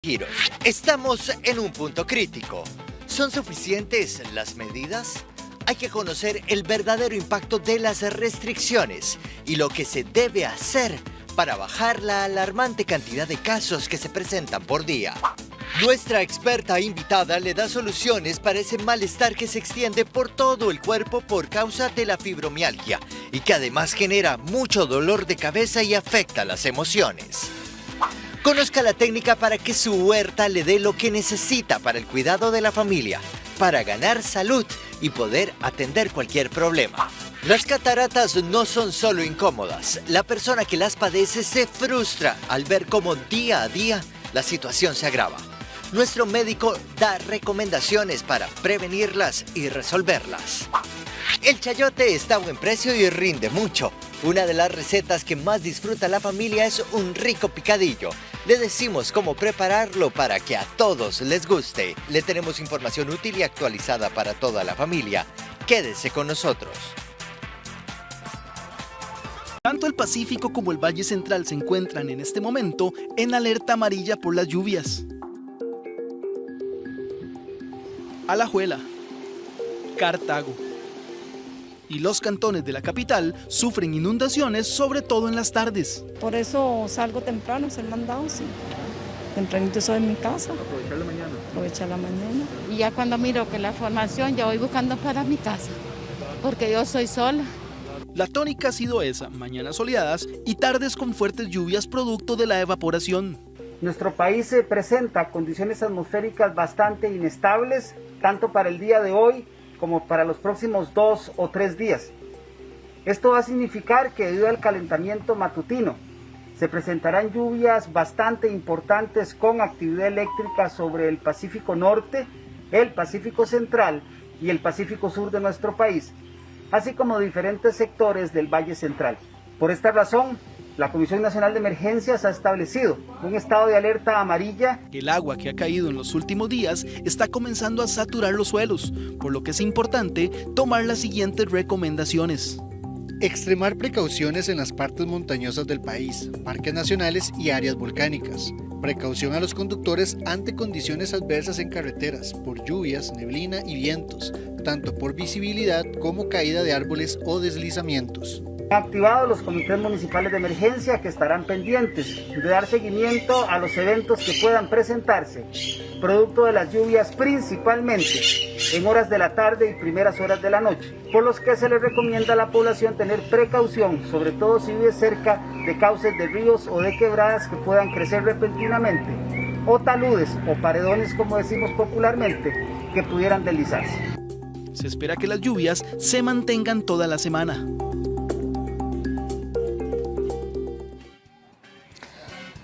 giros. Estamos en un punto crítico. ¿Son suficientes las medidas? Hay que conocer el verdadero impacto de las restricciones y lo que se debe hacer para bajar la alarmante cantidad de casos que se presentan por día. Nuestra experta invitada le da soluciones para ese malestar que se extiende por todo el cuerpo por causa de la fibromialgia y que además genera mucho dolor de cabeza y afecta las emociones. Conozca la técnica para que su huerta le dé lo que necesita para el cuidado de la familia, para ganar salud y poder atender cualquier problema. Las cataratas no son solo incómodas. La persona que las padece se frustra al ver cómo día a día la situación se agrava. Nuestro médico da recomendaciones para prevenirlas y resolverlas. El chayote está a buen precio y rinde mucho. Una de las recetas que más disfruta la familia es un rico picadillo. Le decimos cómo prepararlo para que a todos les guste. Le tenemos información útil y actualizada para toda la familia. Quédese con nosotros. Tanto el Pacífico como el Valle Central se encuentran en este momento en alerta amarilla por las lluvias. Alajuela, Cartago y los cantones de la capital sufren inundaciones, sobre todo en las tardes. Por eso salgo temprano, hacer mandado, sí. Tempranito soy en mi casa. ¿Aprovechar la mañana? Aprovechar la mañana. Y ya cuando miro que la formación, ya voy buscando para mi casa, porque yo soy sola. La tónica ha sido esa, mañanas soleadas y tardes con fuertes lluvias producto de la evaporación. Nuestro país se presenta condiciones atmosféricas bastante inestables, tanto para el día de hoy como para los próximos 2 o 3 días. Esto va a significar que debido al calentamiento matutino, se presentarán lluvias bastante importantes con actividad eléctrica sobre el Pacífico Norte, el Pacífico Central y el Pacífico Sur de nuestro país, así como diferentes sectores del Valle Central. Por esta razón, la Comisión Nacional de Emergencias ha establecido un estado de alerta amarilla. El agua que ha caído en los últimos días está comenzando a saturar los suelos, por lo que es importante tomar las siguientes recomendaciones. Extremar precauciones en las partes montañosas del país, parques nacionales y áreas volcánicas. Precaución a los conductores ante condiciones adversas en carreteras, por lluvias, neblina y vientos, tanto por visibilidad como caída de árboles o deslizamientos. Han activado los comités municipales de emergencia que estarán pendientes de dar seguimiento a los eventos que puedan presentarse, producto de las lluvias principalmente en horas de la tarde y primeras horas de la noche, por los que se les recomienda a la población tener precaución, sobre todo si vive cerca de cauces de ríos o de quebradas que puedan crecer repentinamente, o taludes o paredones, como decimos popularmente, que pudieran deslizarse. Se espera que las lluvias se mantengan toda la semana.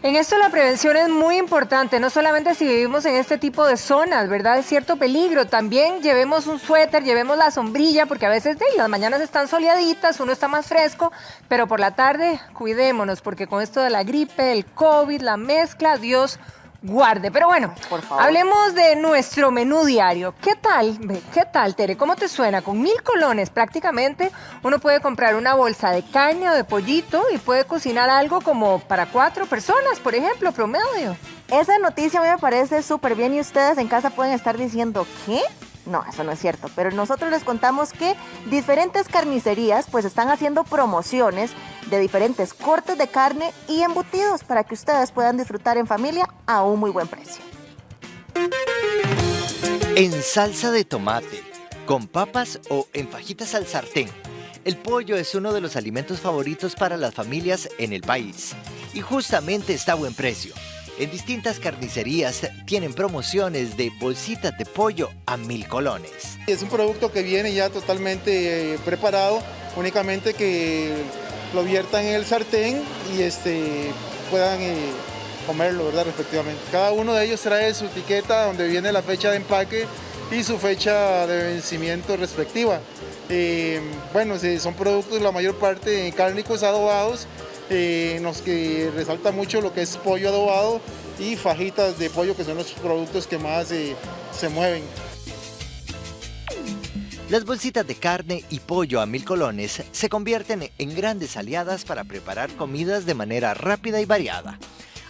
En esto la prevención es muy importante, no solamente si vivimos en este tipo de zonas, ¿verdad? Es cierto peligro. También llevemos un suéter, llevemos la sombrilla, porque a veces las mañanas están soleaditas, uno está más fresco, pero por la tarde cuidémonos, porque con esto de la gripe, el COVID, la mezcla, Dios guarde. Pero bueno, hablemos de nuestro menú diario. ¿Qué tal, Tere? ¿Cómo te suena? Con 1000 colones prácticamente uno puede comprar una bolsa de carne o de pollito y puede cocinar algo como para 4 personas, por ejemplo, promedio. Esa noticia a mí me parece súper bien y ustedes en casa pueden estar diciendo, ¿qué? No, eso no es cierto, pero nosotros les contamos que diferentes carnicerías pues están haciendo promociones de diferentes cortes de carne y embutidos para que ustedes puedan disfrutar en familia a un muy buen precio. En salsa de tomate, con papas o en fajitas al sartén. El pollo es uno de los alimentos favoritos para las familias en el país y justamente está a buen precio. En distintas carnicerías tienen promociones de bolsitas de pollo a 1000 colones. Es un producto que viene ya totalmente preparado, únicamente que lo viertan en el sartén y puedan comerlo, ¿verdad? Respectivamente. Cada uno de ellos trae su etiqueta donde viene la fecha de empaque y su fecha de vencimiento respectiva. Bueno, son productos la mayor parte cárnicos adobados, en los que resalta mucho lo que es pollo adobado y fajitas de pollo, que son los productos que más se mueven. Las bolsitas de carne y pollo a 1000 colones se convierten en grandes aliadas para preparar comidas de manera rápida y variada.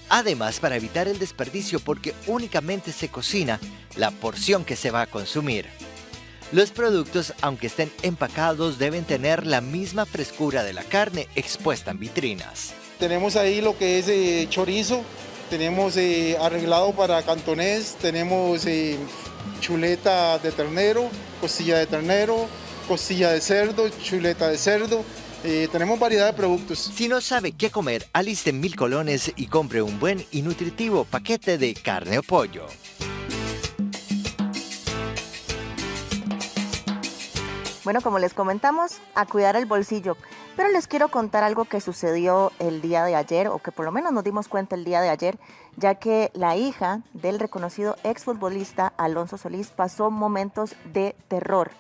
Además, para evitar el desperdicio, porque únicamente se cocina la porción que se va a consumir. Los productos, aunque estén empacados, deben tener la misma frescura de la carne expuesta en vitrinas. Tenemos ahí lo que es chorizo, tenemos arreglado para cantonés, tenemos chuleta de ternero, costilla de cerdo, chuleta de cerdo. Tenemos variedad de productos. Si no sabe qué comer, aliste 1000 colones y compre un buen y nutritivo paquete de carne o pollo. Bueno, como les comentamos, a cuidar el bolsillo. Pero les quiero contar algo que sucedió el día de ayer, o que por lo menos nos dimos cuenta el día de ayer, ya que la hija del reconocido exfutbolista Alonso Solís pasó momentos de terror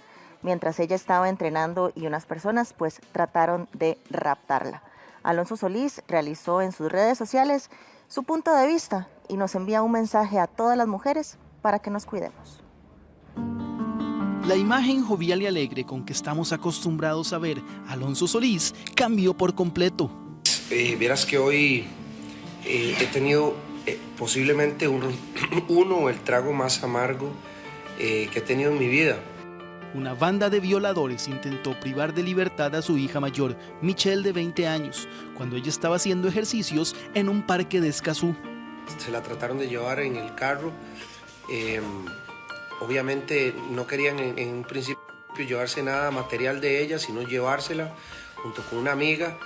mientras ella estaba entrenando y unas personas pues trataron de raptarla. Alonso Solís realizó en sus redes sociales su punto de vista y nos envía un mensaje a todas las mujeres para que nos cuidemos. La imagen jovial y alegre con que estamos acostumbrados a ver a Alonso Solís cambió por completo. Vieras que hoy he tenido posiblemente el trago más amargo que he tenido en mi vida. Una banda de violadores intentó privar de libertad a su hija mayor, Michelle, de 20 años, cuando ella estaba haciendo ejercicios en un parque de Escazú. Se la trataron de llevar en el carro. Obviamente no querían en un principio llevarse nada material de ella, sino llevársela junto con una amiga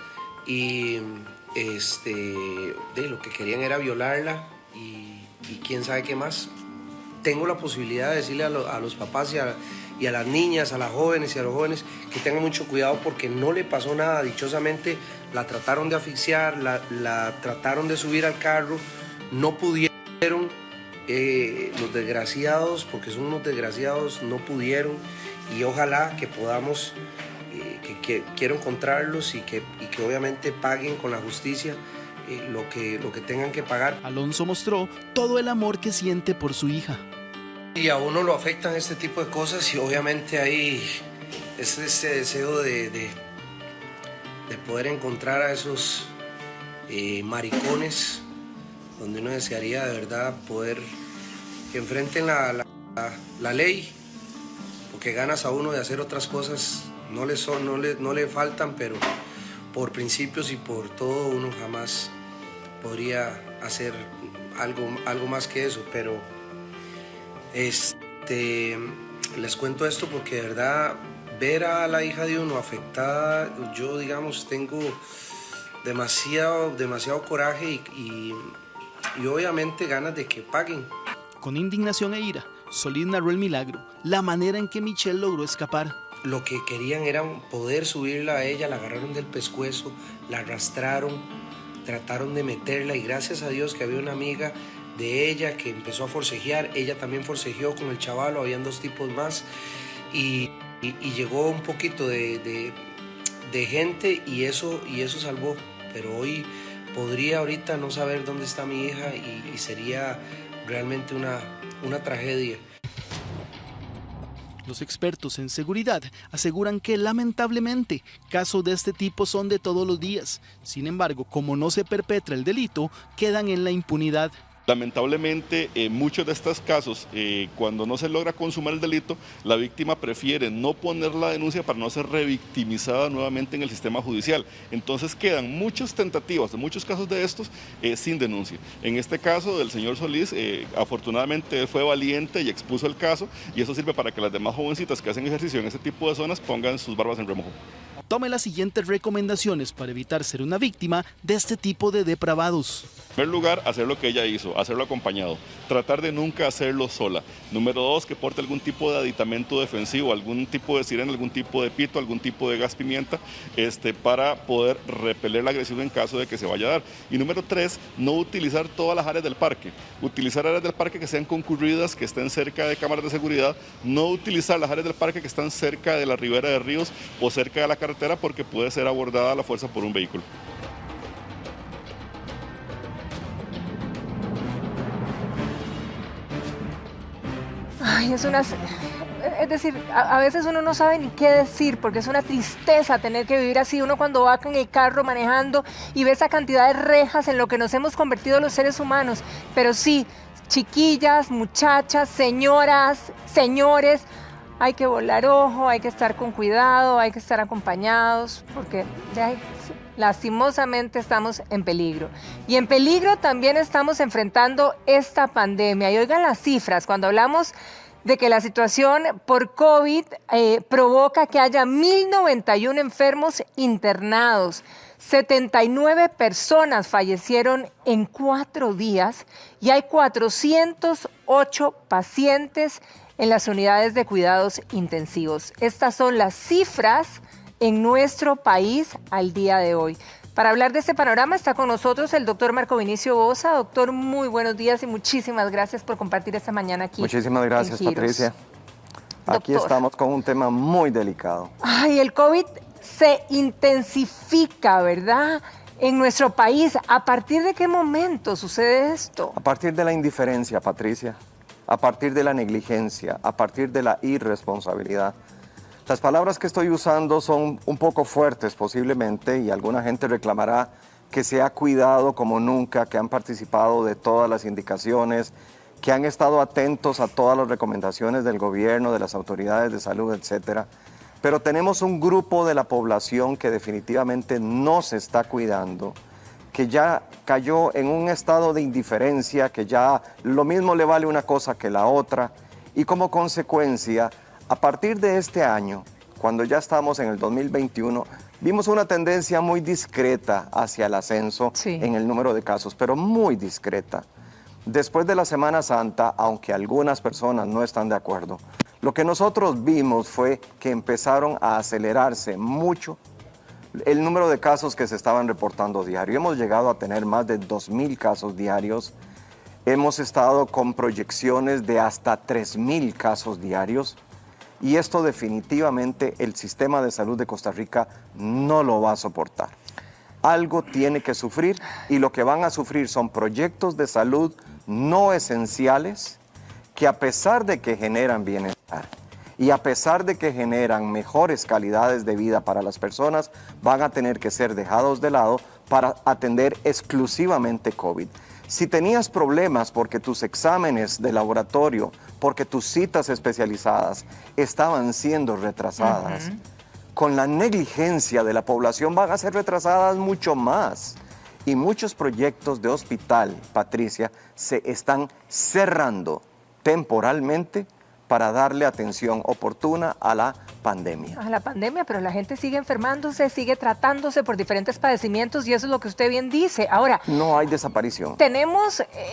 y lo que querían era violarla y quién sabe qué más. Tengo la posibilidad de decirle a los papás y a las niñas, a las jóvenes y a los jóvenes que tengan mucho cuidado porque no le pasó nada. Dichosamente la trataron de asfixiar, la trataron de subir al carro, no pudieron. Los desgraciados, porque son unos desgraciados, no pudieron y ojalá que podamos, que quiero encontrarlos y que obviamente paguen con la justicia lo que tengan que pagar. Alonso mostró todo el amor que siente por su hija. Y a uno lo afectan este tipo de cosas y obviamente hay ese deseo de poder encontrar a esos maricones donde uno desearía de verdad poder que enfrenten la ley, porque ganas a uno de hacer otras cosas no le faltan, pero por principios y por todo uno jamás podría hacer algo más que eso. Pero les cuento esto porque de verdad ver a la hija de uno afectada, yo digamos tengo demasiado coraje y obviamente ganas de que paguen. Con indignación e ira, Solís narró el milagro, la manera en que Michelle logró escapar. Lo que querían era poder subirla a ella, la agarraron del pescuezo, la arrastraron, trataron de meterla y gracias a Dios que había una amiga de ella que empezó a forcejear, ella también forcejeó con el chavalo, habían 2 tipos más y llegó un poquito de gente y eso salvó, pero hoy podría ahorita no saber dónde está mi hija y sería realmente una tragedia. Los expertos en seguridad aseguran que lamentablemente casos de este tipo son de todos los días. Sin embargo, como no se perpetra el delito, quedan en la impunidad. Lamentablemente, muchos de estos casos, cuando no se logra consumar el delito, la víctima prefiere no poner la denuncia para no ser revictimizada nuevamente en el sistema judicial. Entonces quedan muchas tentativas, muchos casos de estos sin denuncia. En este caso del señor Solís, afortunadamente fue valiente y expuso el caso y eso sirve para que las demás jovencitas que hacen ejercicio en ese tipo de zonas pongan sus barbas en remojo. Tome las siguientes recomendaciones para evitar ser una víctima de este tipo de depravados. En primer lugar, hacer lo que ella hizo, hacerlo acompañado. Tratar de nunca hacerlo sola. Número 2, que porte algún tipo de aditamento defensivo, algún tipo de sirena, algún tipo de pito, algún tipo de gas pimienta, para poder repeler la agresión en caso de que se vaya a dar. Y número 3, no utilizar todas las áreas del parque. Utilizar áreas del parque que sean concurridas, que estén cerca de cámaras de seguridad. No utilizar las áreas del parque que están cerca de la ribera de ríos o cerca de la carretera porque puede ser abordada a la fuerza por un vehículo. Ay, es decir, a veces uno no sabe ni qué decir porque es una tristeza tener que vivir así. Uno cuando va en el carro manejando y ve esa cantidad de rejas en lo que nos hemos convertido los seres humanos. Pero sí, chiquillas, muchachas, señoras, señores, hay que volar ojo, hay que estar con cuidado, hay que estar acompañados porque lastimosamente estamos en peligro. Y en peligro también estamos enfrentando esta pandemia. Y oigan las cifras, cuando hablamos de que la situación por COVID provoca que haya 1.091 enfermos internados, 79 personas fallecieron en 4 días y hay 408 pacientes en las unidades de cuidados intensivos. Estas son las cifras en nuestro país al día de hoy. Para hablar de este panorama está con nosotros el doctor Marco Vinicio Boza. Doctor, muy buenos días y muchísimas gracias por compartir esta mañana aquí. Muchísimas gracias, Patricia. Aquí estamos con un tema muy delicado. Ay, el COVID se intensifica, ¿verdad? En nuestro país. ¿A partir de qué momento sucede esto? A partir de la indiferencia, Patricia. A partir de la negligencia. A partir de la irresponsabilidad. Las palabras que estoy usando son un poco fuertes posiblemente y alguna gente reclamará que se ha cuidado como nunca, que han participado de todas las indicaciones, que han estado atentos a todas las recomendaciones del gobierno, de las autoridades de salud, etcétera. Pero tenemos un grupo de la población que definitivamente no se está cuidando, que ya cayó en un estado de indiferencia, que ya lo mismo le vale una cosa que la otra y como consecuencia, a partir de este año, cuando ya estamos en el 2021, vimos una tendencia muy discreta hacia el ascenso en el número de casos, pero muy discreta. Después de la Semana Santa, aunque algunas personas no están de acuerdo, lo que nosotros vimos fue que empezaron a acelerarse mucho el número de casos que se estaban reportando diario. Hemos llegado a tener más de 2.000 casos diarios. Hemos estado con proyecciones de hasta 3.000 casos diarios. Y esto definitivamente el sistema de salud de Costa Rica no lo va a soportar. Algo tiene que sufrir y lo que van a sufrir son proyectos de salud no esenciales que a pesar de que generan bienestar y a pesar de que generan mejores calidades de vida para las personas, van a tener que ser dejados de lado para atender exclusivamente COVID. Si tenías problemas porque tus exámenes de laboratorio, porque tus citas especializadas estaban siendo retrasadas, con la negligencia de la población van a ser retrasadas mucho más. Y muchos proyectos de hospital, Patricia, se están cerrando temporalmente para darle atención oportuna a la pandemia. A la pandemia, pero la gente sigue enfermándose, sigue tratándose por diferentes padecimientos y eso es lo que usted bien dice. Ahora, no hay desaparición.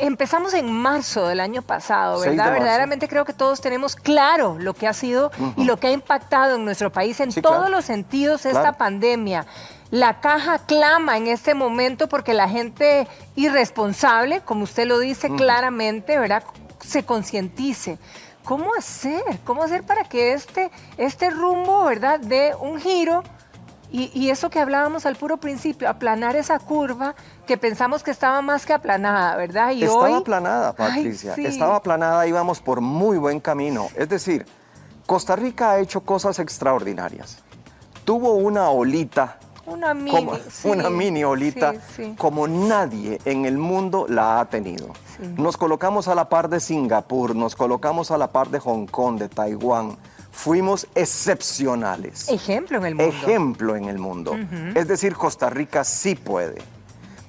Empezamos en marzo del año pasado, ¿verdad? Verdaderamente creo que todos tenemos claro lo que ha sido y lo que ha impactado en nuestro país en todos los sentidos esta pandemia. La caja clama en este momento porque la gente irresponsable, como usted lo dice claramente, ¿verdad?, se concientice. ¿Cómo hacer? ¿Cómo hacer para que este rumbo, ¿verdad?, dé un giro y eso que hablábamos al puro principio, aplanar esa curva que pensamos que estaba más que aplanada, ¿verdad? Y estaba hoy aplanada, Patricia, estaba aplanada, íbamos por muy buen camino. Es decir, Costa Rica ha hecho cosas extraordinarias. Tuvo una olita, una mini olita, como nadie en el mundo la ha tenido. Nos colocamos a la par de Singapur, nos colocamos a la par de Hong Kong, de Taiwán. Fuimos excepcionales. Ejemplo en el mundo. Ejemplo en el mundo. Es decir, Costa Rica sí puede.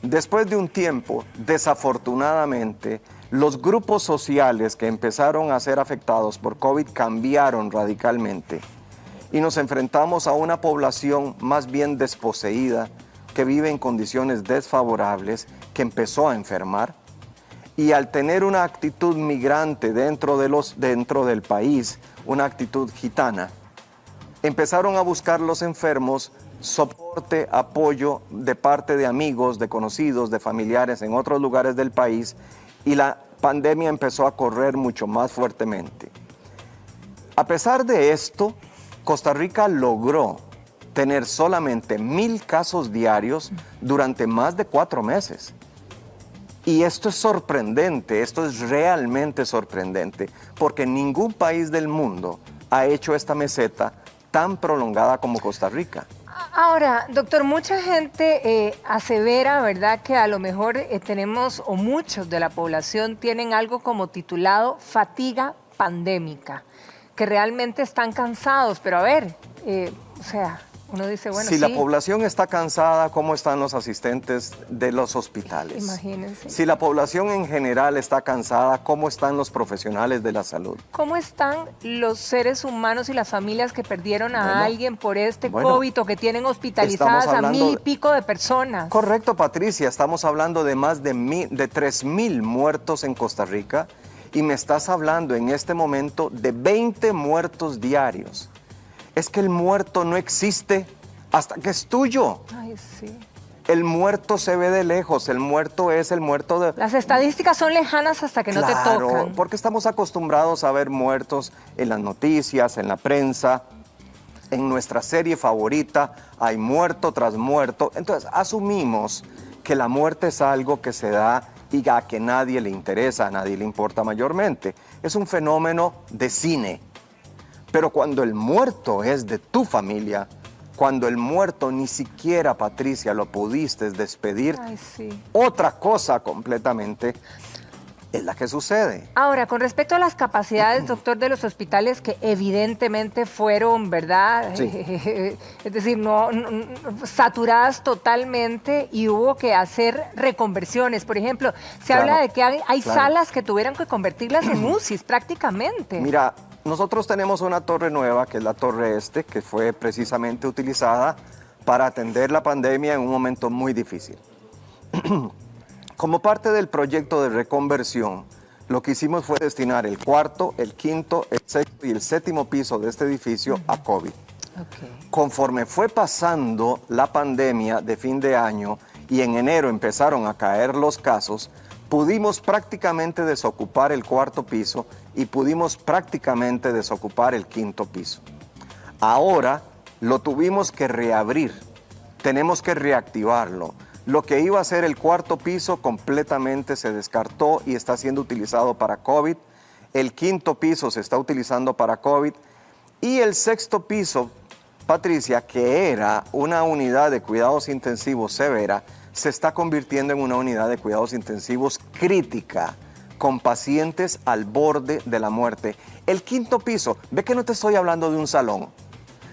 Después de un tiempo, desafortunadamente, los grupos sociales que empezaron a ser afectados por COVID cambiaron radicalmente. Y nos enfrentamos a una población más bien desposeída, que vive en condiciones desfavorables, que empezó a enfermar. Y al tener una actitud migrante dentro del país, una actitud gitana, empezaron a buscar los enfermos soporte, apoyo de parte de amigos, de conocidos, de familiares en otros lugares del país, y la pandemia empezó a correr mucho más fuertemente. A pesar de esto, Costa Rica logró tener solamente 1.000 casos diarios durante más de 4 meses. Y esto es sorprendente, esto es realmente sorprendente, porque ningún país del mundo ha hecho esta meseta tan prolongada como Costa Rica. Ahora, doctor, mucha gente asevera, ¿verdad?, que a lo mejor tenemos, o muchos de la población tienen algo como titulado fatiga pandémica, que realmente están cansados, pero a ver, o sea, uno dice, bueno, si sí. la población está cansada, ¿cómo están los asistentes de los hospitales? Imagínense. Si la población en general está cansada, ¿cómo están los profesionales de la salud? ¿Cómo están los seres humanos y las familias que perdieron a alguien por este COVID o que tienen hospitalizadas a 1,000 y pico de personas? Correcto, Patricia. Estamos hablando de más de 3,000 muertos en Costa Rica y me estás hablando en este momento de 20 muertos diarios. Es que el muerto no existe hasta que es tuyo. Ay, sí. El muerto se ve de lejos, el muerto es el muerto de... Las estadísticas son lejanas hasta que no te tocan. Porque estamos acostumbrados a ver muertos en las noticias, en la prensa, en nuestra serie favorita, hay muerto tras muerto. Entonces asumimos que la muerte es algo que se da y a que nadie le interesa, a nadie le importa mayormente. Es un fenómeno de cine. Pero cuando el muerto es de tu familia, cuando el muerto ni siquiera, Patricia, lo pudiste despedir, ay, sí, otra cosa completamente es la que sucede. Ahora, con respecto a las capacidades, doctor, de los hospitales que evidentemente fueron, ¿verdad? Sí. Es decir, no, saturadas totalmente y hubo que hacer reconversiones. Por ejemplo, se habla de que hay salas que tuvieran que convertirlas en UCIs prácticamente. Mira, nosotros tenemos una torre nueva, que es la Torre Este, que fue precisamente utilizada para atender la pandemia en un momento muy difícil. Como parte del proyecto de reconversión, lo que hicimos fue destinar el cuarto, el quinto, el sexto y el séptimo piso de este edificio a COVID. Conforme fue pasando la pandemia de fin de año y en enero empezaron a caer los casos, pudimos prácticamente desocupar el cuarto piso y pudimos prácticamente desocupar el quinto piso. Ahora lo tuvimos que reabrir, tenemos que reactivarlo. Lo que iba a ser el cuarto piso completamente se descartó y está siendo utilizado para COVID. El quinto piso se está utilizando para COVID. Y el sexto piso, Patricia, que era una unidad de cuidados intensivos severa, se está convirtiendo en una unidad de cuidados intensivos crítica, con pacientes al borde de la muerte. El quinto piso, ve que no te estoy hablando de un salón,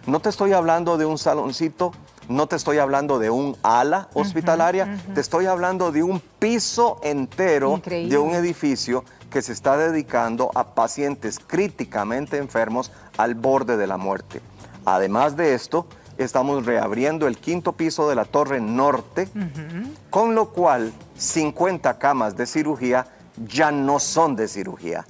no te estoy hablando de un saloncito, no te estoy hablando de un ala hospitalaria, te estoy hablando de un piso entero de un edificio que se está dedicando a pacientes críticamente enfermos al borde de la muerte. Además de esto, estamos reabriendo el quinto piso de la Torre Norte, con lo cual 50 camas de cirugía ya no son de cirugía.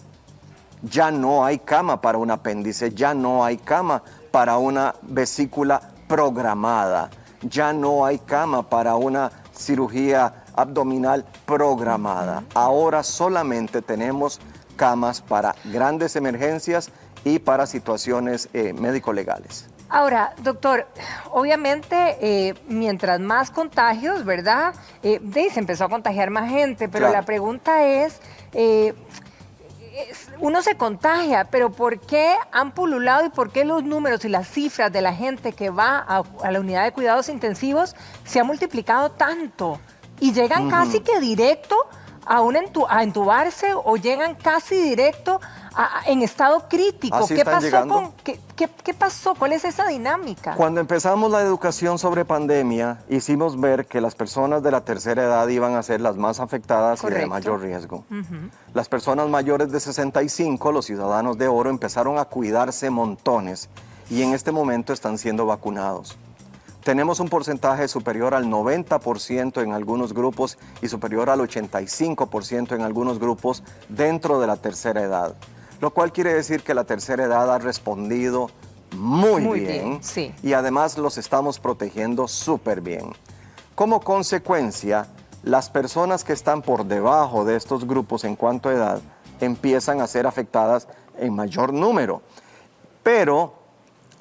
Ya no hay cama para un apéndice, ya no hay cama para una vesícula programada, ya no hay cama para una cirugía abdominal programada. Ahora solamente tenemos camas para grandes emergencias y para situaciones médico-legales. Ahora, doctor, obviamente mientras más contagios, ¿verdad? Se empezó a contagiar más gente, pero la pregunta es, uno se contagia, pero ¿por qué han pululado y por qué los números y las cifras de la gente que va a la unidad de cuidados intensivos se ha multiplicado tanto? Y llegan casi que directo a entubarse o llegan casi directo en estado crítico. Así están llegando. ¿Qué pasó? ¿Cuál es esa dinámica? Cuando empezamos la educación sobre pandemia, hicimos ver que las personas de la tercera edad iban a ser las más afectadas y de mayor riesgo. Las personas mayores de 65, los ciudadanos de oro, empezaron a cuidarse montones y en este momento están siendo vacunados. Tenemos un porcentaje superior al 90% en algunos grupos y superior al 85% en algunos grupos dentro de la tercera edad. Lo cual quiere decir que la tercera edad ha respondido muy bien sí. Y además los estamos protegiendo súper bien. Como consecuencia, las personas que están por debajo de estos grupos en cuanto a edad empiezan a ser afectadas en mayor número. Pero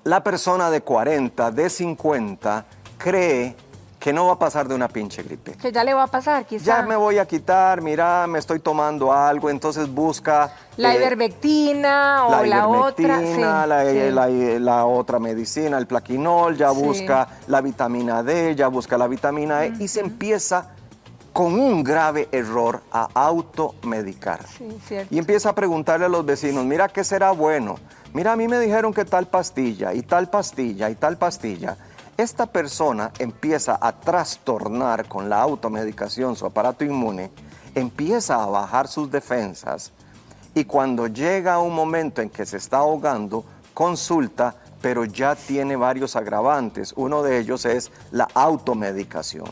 la persona de 40, de 50, cree que no va a pasar de una pinche gripe. Que ya le va a pasar, quizá. Ya me voy a quitar, mira, me estoy tomando algo, entonces busca... La ivermectina o la otra. Sí, la otra medicina, el plaquinol, ya busca la vitamina D, ya busca la vitamina E y se empieza con un grave error a automedicar. Sí, cierto. Y empieza a preguntarle a los vecinos, mira, ¿qué será bueno? Mira, a mí me dijeron que tal pastilla y tal pastilla y tal pastilla. Esta persona empieza a trastornar con la automedicación su aparato inmune, empieza a bajar sus defensas y cuando llega un momento en que se está ahogando, consulta, pero ya tiene varios agravantes. Uno de ellos es la automedicación.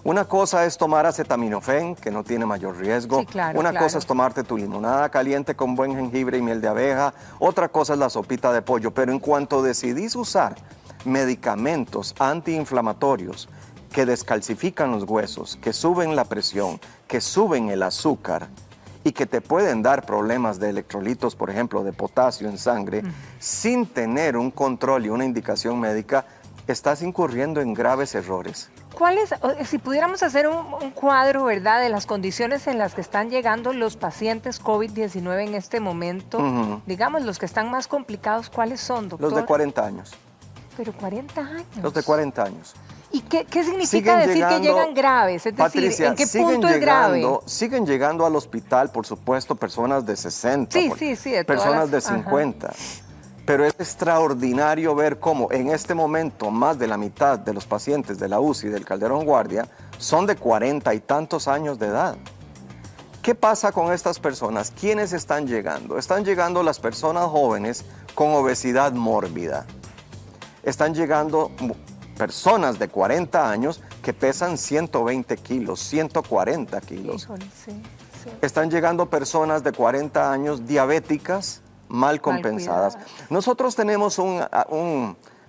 Una cosa es tomar acetaminofén, que no tiene mayor riesgo. Sí, claro, Una cosa es tomarte tu limonada caliente con buen jengibre y miel de abeja. Otra cosa es la sopita de pollo. Pero en cuanto decidís usar medicamentos antiinflamatorios que descalcifican los huesos, que suben la presión, que suben el azúcar y que te pueden dar problemas de electrolitos, por ejemplo, de potasio en sangre, sin tener un control y una indicación médica, estás incurriendo en graves errores. Si pudiéramos hacer un cuadro, ¿verdad?, de las condiciones en las que están llegando los pacientes COVID-19 en este momento, digamos, los que están más complicados, ¿cuáles son, doctor? Los de 40 años. Pero 40 años. Los de 40 años. ¿Y qué significa decir que llegan graves? Es decir, Patricia, ¿en qué punto es grave? Siguen llegando al hospital, por supuesto, personas de 60, de personas de 50. Pero es extraordinario ver cómo en este momento más de la mitad de los pacientes de la UCI del Calderón Guardia son de 40 y tantos años de edad. ¿Qué pasa con estas personas? ¿Quiénes están llegando? Están llegando las personas jóvenes con obesidad mórbida. Están llegando personas de 40 años que pesan 120 kilos, 140 kilos. Híjole, sí. Están llegando personas de 40 años diabéticas, mal compensadas. Nosotros tenemos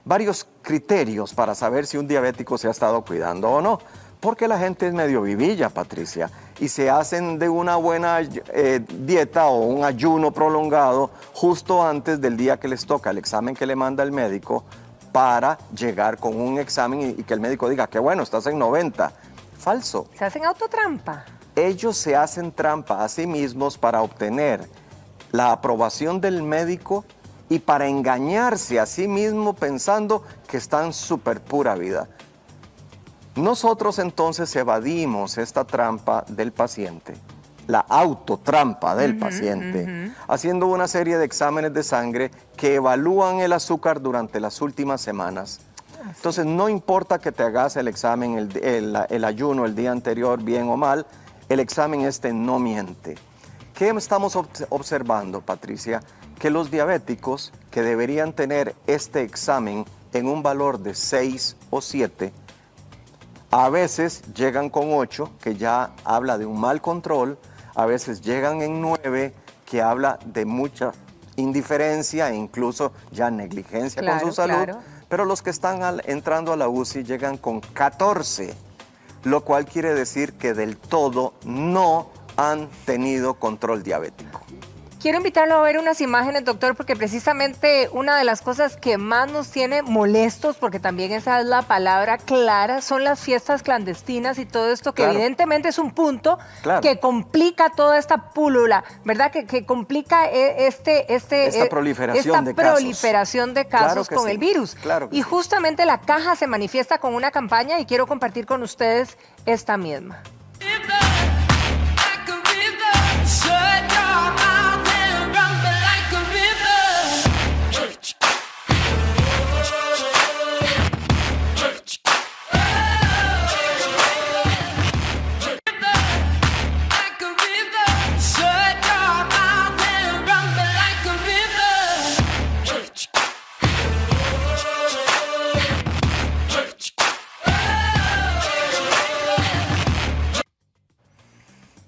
varios criterios para saber si un diabético se ha estado cuidando o no, porque la gente es medio vivilla, Patricia, y se hacen de una buena dieta o un ayuno prolongado justo antes del día que les toca el examen que le manda el médico, para llegar con un examen y que el médico diga que bueno, estás en 90. Falso. ¿Se hacen autotrampa? Ellos se hacen trampa a sí mismos para obtener la aprobación del médico y para engañarse a sí mismo pensando que están súper pura vida. Nosotros entonces evadimos esta trampa del paciente, la autotrampa del paciente, haciendo una serie de exámenes de sangre que evalúan el azúcar durante las últimas semanas. Entonces no importa que te hagas el examen, el ayuno el día anterior, bien o mal, el examen no miente. ¿Qué estamos observando, Patricia? Que los diabéticos que deberían tener este examen en un valor de 6 o 7, a veces llegan con 8, que ya habla de un mal control, a veces llegan en 9, que habla de mucha indiferencia e incluso ya negligencia con su salud, pero los que están entrando a la UCI llegan con 14, lo cual quiere decir que del todo no han tenido control diabético. Quiero invitarlo a ver unas imágenes, doctor, porque precisamente una de las cosas que más nos tiene molestos, porque también esa es la palabra clara, son las fiestas clandestinas y todo esto, que evidentemente es un punto que complica toda esta púlula, ¿verdad? Que complica esta proliferación de casos con el virus. Y justamente la Caja se manifiesta con una campaña y quiero compartir con ustedes esta misma.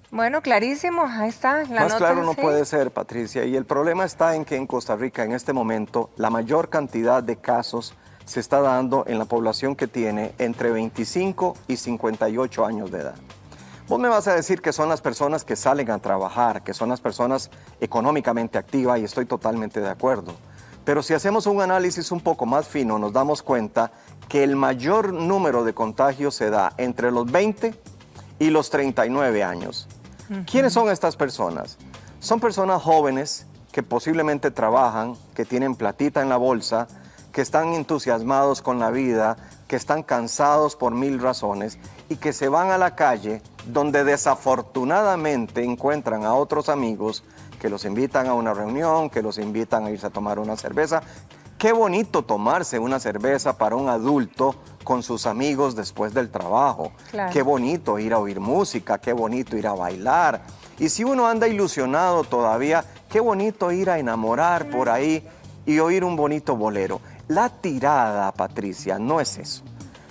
Bueno, clarísimo, ahí está la Más nota. claro no puede ser, Patricia, y el problema está en que en Costa Rica en este momento la mayor cantidad de casos se está dando en la población que tiene entre 25 y 58 años de edad. Vos me vas a decir que son las personas que salen a trabajar, que son las personas económicamente activas, y estoy totalmente de acuerdo. Pero si hacemos un análisis un poco más fino, nos damos cuenta que el mayor número de contagios se da entre los 20 y los 39 años. ¿Quiénes son estas personas? Son personas jóvenes que posiblemente trabajan, que tienen platita en la bolsa, que están entusiasmados con la vida, que están cansados por 1000 razones y que se van a la calle donde desafortunadamente encuentran a otros amigos que los invitan a una reunión, que los invitan a irse a tomar una cerveza. Qué bonito tomarse una cerveza para un adulto con sus amigos después del trabajo. Claro. Qué bonito ir a oír música, qué bonito ir a bailar. Y si uno anda ilusionado todavía, qué bonito ir a enamorar por ahí y oír un bonito bolero. La tirada, Patricia, no es eso.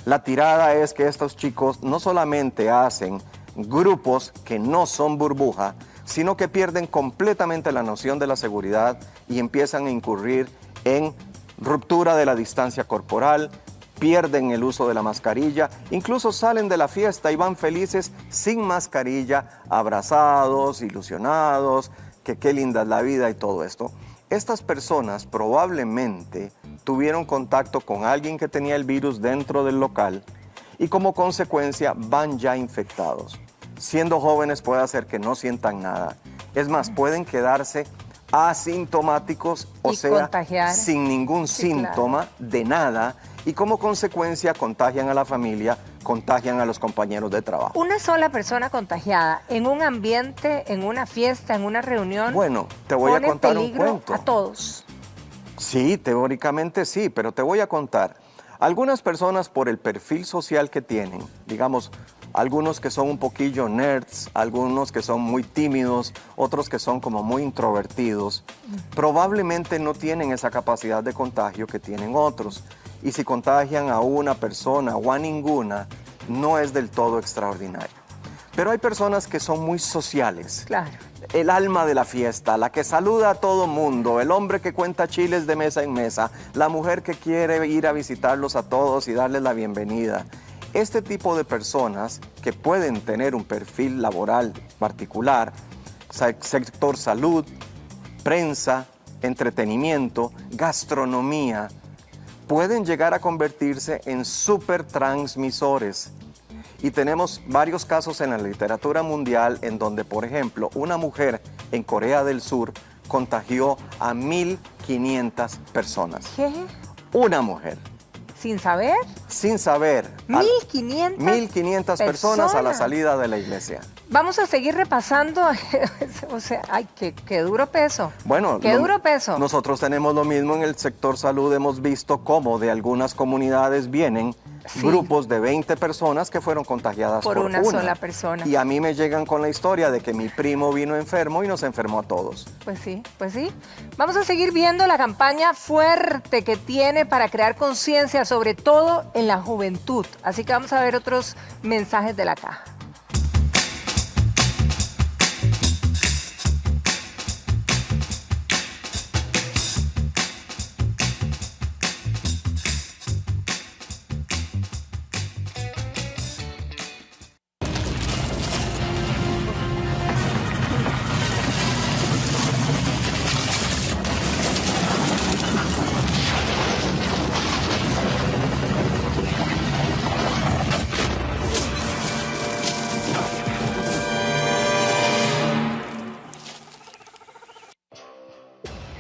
La tirada es que estos chicos no solamente hacen grupos que no son burbuja, sino que pierden completamente la noción de la seguridad y empiezan a incurrir en ruptura de la distancia corporal, pierden el uso de la mascarilla, incluso salen de la fiesta y van felices sin mascarilla, abrazados, ilusionados, que qué linda es la vida y todo esto. Estas personas probablemente tuvieron contacto con alguien que tenía el virus dentro del local y como consecuencia van ya infectados. Siendo jóvenes puede hacer que no sientan nada. Es más, pueden quedarse asintomáticos, o sea, contagiar. sin ningún síntoma de nada, y como consecuencia contagian a la familia, contagian a los compañeros de trabajo. Una sola persona contagiada en un ambiente, en una fiesta, en una reunión, bueno, te voy a contar un peligro cuento. a todos. Sí, teóricamente sí, pero te voy a contar. Algunas personas por el perfil social que tienen, digamos, algunos que son un poquillo nerds, algunos que son muy tímidos, otros que son como muy introvertidos, probablemente no tienen esa capacidad de contagio que tienen otros. Y si contagian a una persona o a ninguna, no es del todo extraordinario. Pero hay personas que son muy sociales. Claro. El alma de la fiesta, la que saluda a todo mundo, el hombre que cuenta chiles de mesa en mesa, la mujer que quiere ir a visitarlos a todos y darles la bienvenida. Este tipo de personas que pueden tener un perfil laboral particular, sector salud, prensa, entretenimiento, gastronomía, pueden llegar a convertirse en supertransmisores. Y tenemos varios casos en la literatura mundial en donde, por ejemplo, una mujer en Corea del Sur contagió a 1.500 personas. ¿Qué? Una mujer. ¿Sin saber? Sin saber. 1.500 1.500 personas a la salida de la iglesia. Vamos a seguir repasando, o sea, ay, qué duro peso. Bueno, qué duro peso. Nosotros tenemos lo mismo en el sector salud, hemos visto cómo de algunas comunidades vienen grupos de 20 personas que fueron contagiadas por una sola persona. Y a mí me llegan con la historia de que mi primo vino enfermo y nos enfermó a todos. Pues sí, pues sí. Vamos a seguir viendo la campaña fuerte que tiene para crear conciencia, sobre todo en la juventud. Así que vamos a ver otros mensajes de la caja.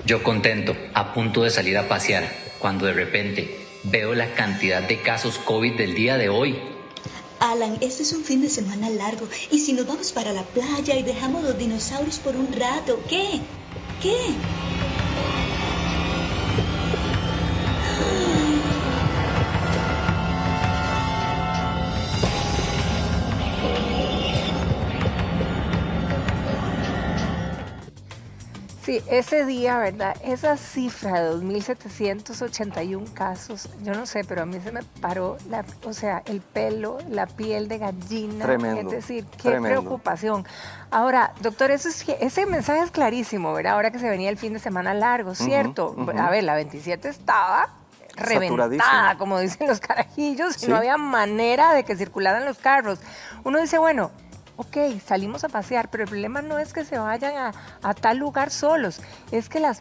Yo contento, a punto de salir a pasear, cuando de repente veo la cantidad de casos COVID del día de hoy. Alan, este es un fin de semana largo. ¿Y si nos vamos para la playa y dejamos los dinosaurios por un rato? ¿Qué? ¿Qué? Sí, ese día, ¿verdad? Esa cifra de 2.781 casos, yo no sé, pero a mí se me paró, el pelo, la piel de gallina. Tremendo. Es decir, qué preocupación. Ahora, doctor, ese mensaje es clarísimo, ¿verdad? Ahora que se venía el fin de semana largo, ¿cierto? A ver, la 27 estaba reventada, como dicen los carajillos, y no había manera de que circularan los carros. Uno dice, bueno, ok, salimos a pasear, pero el problema no es que se vayan a tal lugar solos, es que en las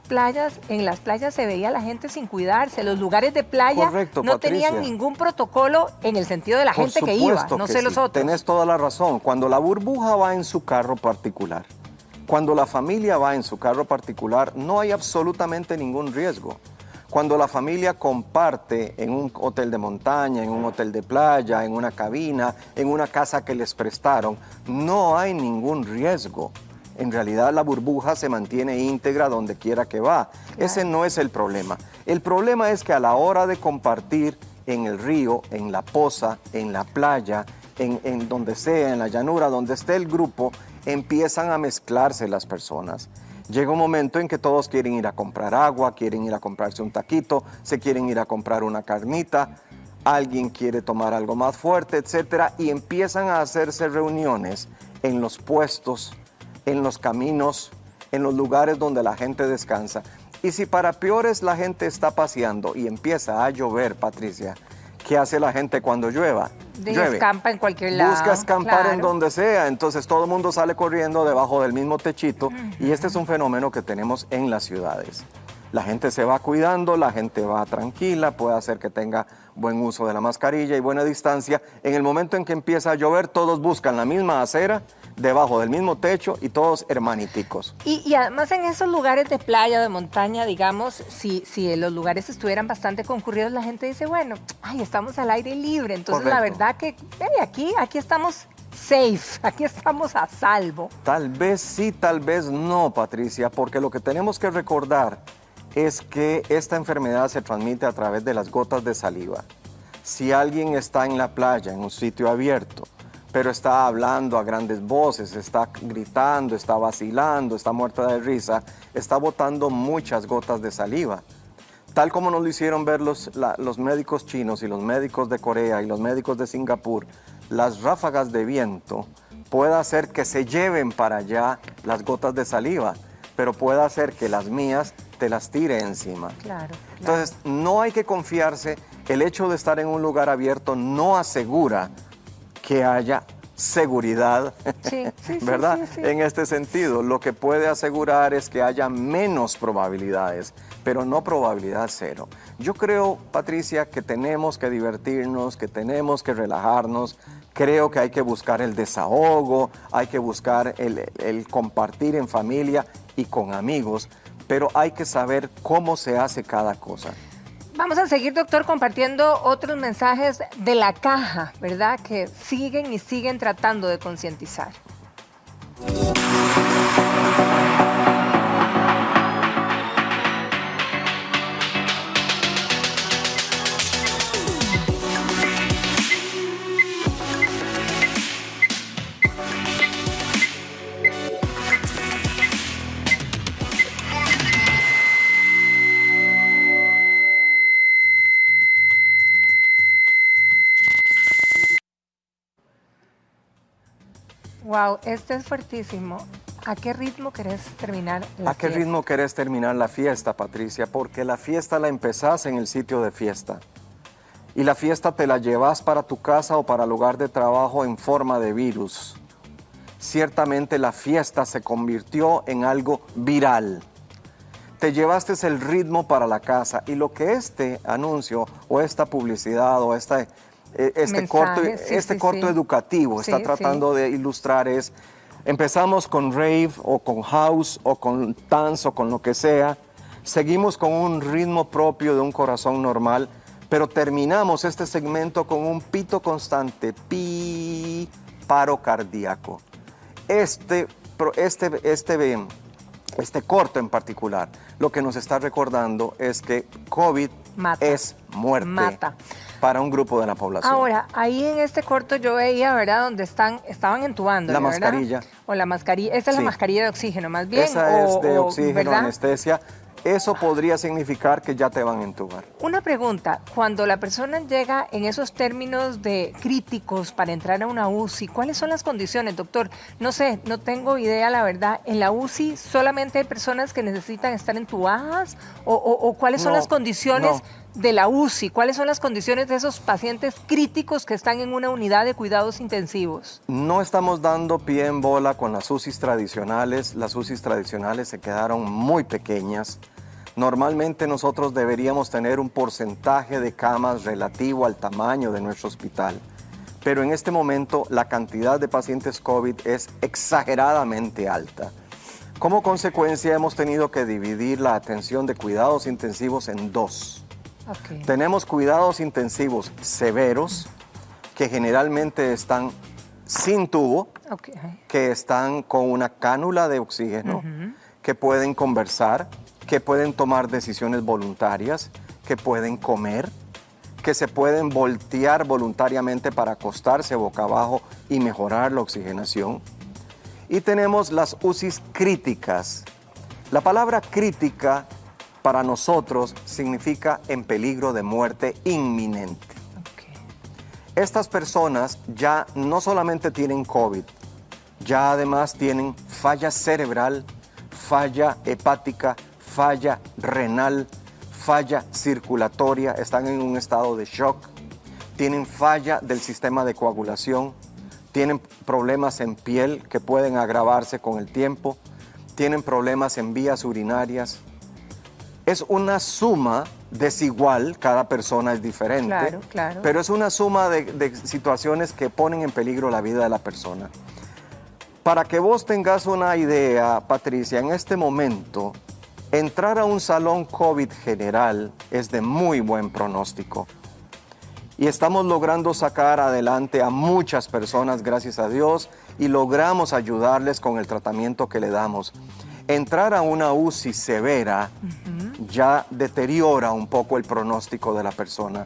playas se veía a la gente sin cuidarse, los lugares de playa Correcto, no Patricia. tenían ningún protocolo en el sentido de la gente que iba, no sé los otros. Tenés toda la razón. Cuando la burbuja va en su carro particular, cuando la familia va en su carro particular, no hay absolutamente ningún riesgo. Cuando la familia comparte en un hotel de montaña, en un hotel de playa, en una cabina, en una casa que les prestaron, no hay ningún riesgo. En realidad la burbuja se mantiene íntegra donde quiera que va. Ese no es el problema. El problema es que a la hora de compartir en el río, en la poza, en la playa, en donde sea, en la llanura, donde esté el grupo, empiezan a mezclarse las personas. Llega un momento en que todos quieren ir a comprar agua, quieren ir a comprarse un taquito, se quieren ir a comprar una carnita, alguien quiere tomar algo más fuerte, etcétera, y empiezan a hacerse reuniones en los puestos, en los caminos, en los lugares donde la gente descansa. Y si para peores la gente está paseando y empieza a llover, Patricia, ¿qué hace la gente cuando llueva? Llueve. Escampa en cualquier lado. Busca escampar claro. en donde sea, entonces todo el mundo sale corriendo debajo del mismo techito y este es un fenómeno que tenemos en las ciudades. La gente se va cuidando, la gente va tranquila, puede hacer que tenga buen uso de la mascarilla y buena distancia. En el momento en que empieza a llover, todos buscan la misma acera, debajo del mismo techo y todos hermaniticos. Y además en esos lugares de playa, de montaña, digamos, si los lugares estuvieran bastante concurridos, la gente dice, bueno, ay, estamos al aire libre. Entonces Correcto. la verdad que aquí estamos safe, aquí estamos a salvo. Tal vez sí, tal vez no, Patricia, porque lo que tenemos que recordar es que esta enfermedad se transmite a través de las gotas de saliva. Si alguien está en la playa, en un sitio abierto, pero está hablando a grandes voces, está gritando, está vacilando, está muerta de risa, está botando muchas gotas de saliva. Tal como nos lo hicieron ver los médicos chinos y los médicos de Corea y los médicos de Singapur, las ráfagas de viento puede hacer que se lleven para allá las gotas de saliva, pero puede hacer que las mías te las tire encima. Claro. Entonces, no hay que confiarse. El hecho de estar en un lugar abierto no asegura que haya seguridad, ¿verdad? Sí. En este sentido, lo que puede asegurar es que haya menos probabilidades, pero no probabilidad cero. Yo creo, Patricia, que tenemos que divertirnos, que tenemos que relajarnos. Creo que hay que buscar el desahogo, hay que buscar el compartir en familia y con amigos, pero hay que saber cómo se hace cada cosa. Vamos a seguir, doctor, compartiendo otros mensajes de la caja, ¿verdad? Que siguen y siguen tratando de concientizar. Wow, este es fuertísimo. ¿A qué ritmo querés terminar la fiesta? ¿A qué ritmo querés terminar la fiesta, Patricia? Porque la fiesta la empezás en el sitio de fiesta. Y la fiesta te la llevas para tu casa o para el lugar de trabajo en forma de virus. Ciertamente la fiesta se convirtió en algo viral. Te llevaste el ritmo para la casa y lo que este anuncio o esta publicidad o este corto educativo está tratando de ilustrar es, empezamos con rave o con house o con dance o con lo que sea, seguimos con un ritmo propio de un corazón normal, pero terminamos este segmento con un pito constante, paro cardíaco. Este corto en particular, lo que nos está recordando es que COVID es muerte para un grupo de la población. Ahora, ahí en este corto yo veía, ¿verdad? Donde estaban entubando, la ¿verdad? mascarilla. O la mascarilla, esa es la mascarilla de oxígeno, más bien. Esa es de oxígeno, ¿verdad? anestesia. Eso podría significar que ya te van a entubar. Una pregunta, cuando la persona llega en esos términos de críticos para entrar a una UCI, ¿cuáles son las condiciones, doctor? No sé, no tengo idea, la verdad. ¿En la UCI solamente hay personas que necesitan estar entubadas? ¿O cuáles son las condiciones de la UCI? ¿Cuáles son las condiciones de esos pacientes críticos que están en una unidad de cuidados intensivos? No estamos dando pie en bola con las UCIs tradicionales. Las UCIs tradicionales se quedaron muy pequeñas. Normalmente nosotros deberíamos tener un porcentaje de camas relativo al tamaño de nuestro hospital. Pero en este momento la cantidad de pacientes COVID es exageradamente alta. Como consecuencia hemos tenido que dividir la atención de cuidados intensivos en dos. Okay. Tenemos cuidados intensivos severos, que generalmente están sin tubo, que están con una cánula de oxígeno, que pueden conversar, que pueden tomar decisiones voluntarias, que pueden comer, que se pueden voltear voluntariamente para acostarse boca abajo y mejorar la oxigenación. Y tenemos las UCIs críticas. La palabra crítica para nosotros significa en peligro de muerte inminente. Estas personas ya no solamente tienen COVID, ya además tienen falla cerebral, falla hepática, falla renal, falla circulatoria, están en un estado de shock, tienen falla del sistema de coagulación, tienen problemas en piel que pueden agravarse con el tiempo, tienen problemas en vías urinarias. Es una suma desigual, cada persona es diferente, claro. Pero es una suma de situaciones que ponen en peligro la vida de la persona. Para que vos tengas una idea, Patricia, en este momento, entrar a un salón COVID general es de muy buen pronóstico. Y estamos logrando sacar adelante a muchas personas, gracias a Dios, y logramos ayudarles con el tratamiento que le damos. Entrar a una UCI severa ya deteriora un poco el pronóstico de la persona.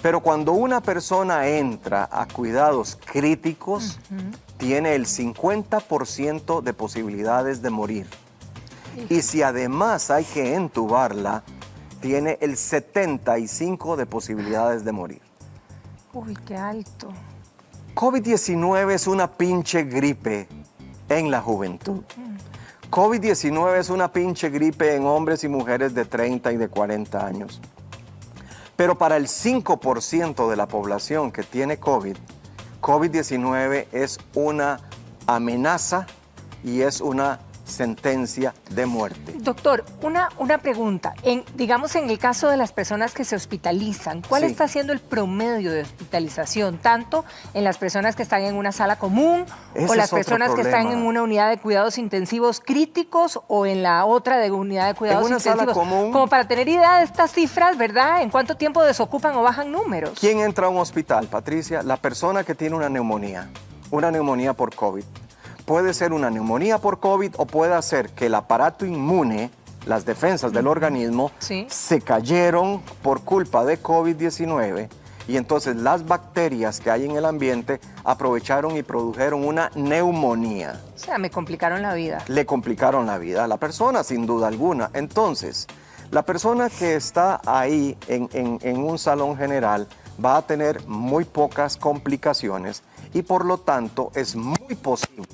Pero cuando una persona entra a cuidados críticos, tiene el 50% de posibilidades de morir. Y si además hay que entubarla, tiene el 75% de posibilidades de morir. Uy, qué alto. COVID-19 es una pinche gripe en la juventud. COVID-19 es una pinche gripe en hombres y mujeres de 30 y de 40 años. Pero para el 5% de la población que tiene COVID, COVID-19 es una amenaza y es una sentencia de muerte. Doctor, una pregunta. Digamos, en el caso de las personas que se hospitalizan, ¿cuál está siendo el promedio de hospitalización? ¿Tanto en las personas que están en una sala común o las personas que están en una unidad de cuidados intensivos críticos o en la otra de unidad de cuidados intensivos? Sala común, como para tener idea de estas cifras, ¿verdad? ¿En cuánto tiempo desocupan o bajan números? ¿Quién entra a un hospital, Patricia? La persona que tiene una neumonía por COVID. Puede ser una neumonía por COVID o puede ser que el aparato inmune, las defensas del organismo, se cayeron por culpa de COVID-19 y entonces las bacterias que hay en el ambiente aprovecharon y produjeron una neumonía. O sea, me complicaron la vida. Le complicaron la vida a la persona, sin duda alguna. Entonces, la persona que está ahí en un salón general va a tener muy pocas complicaciones y por lo tanto es muy posible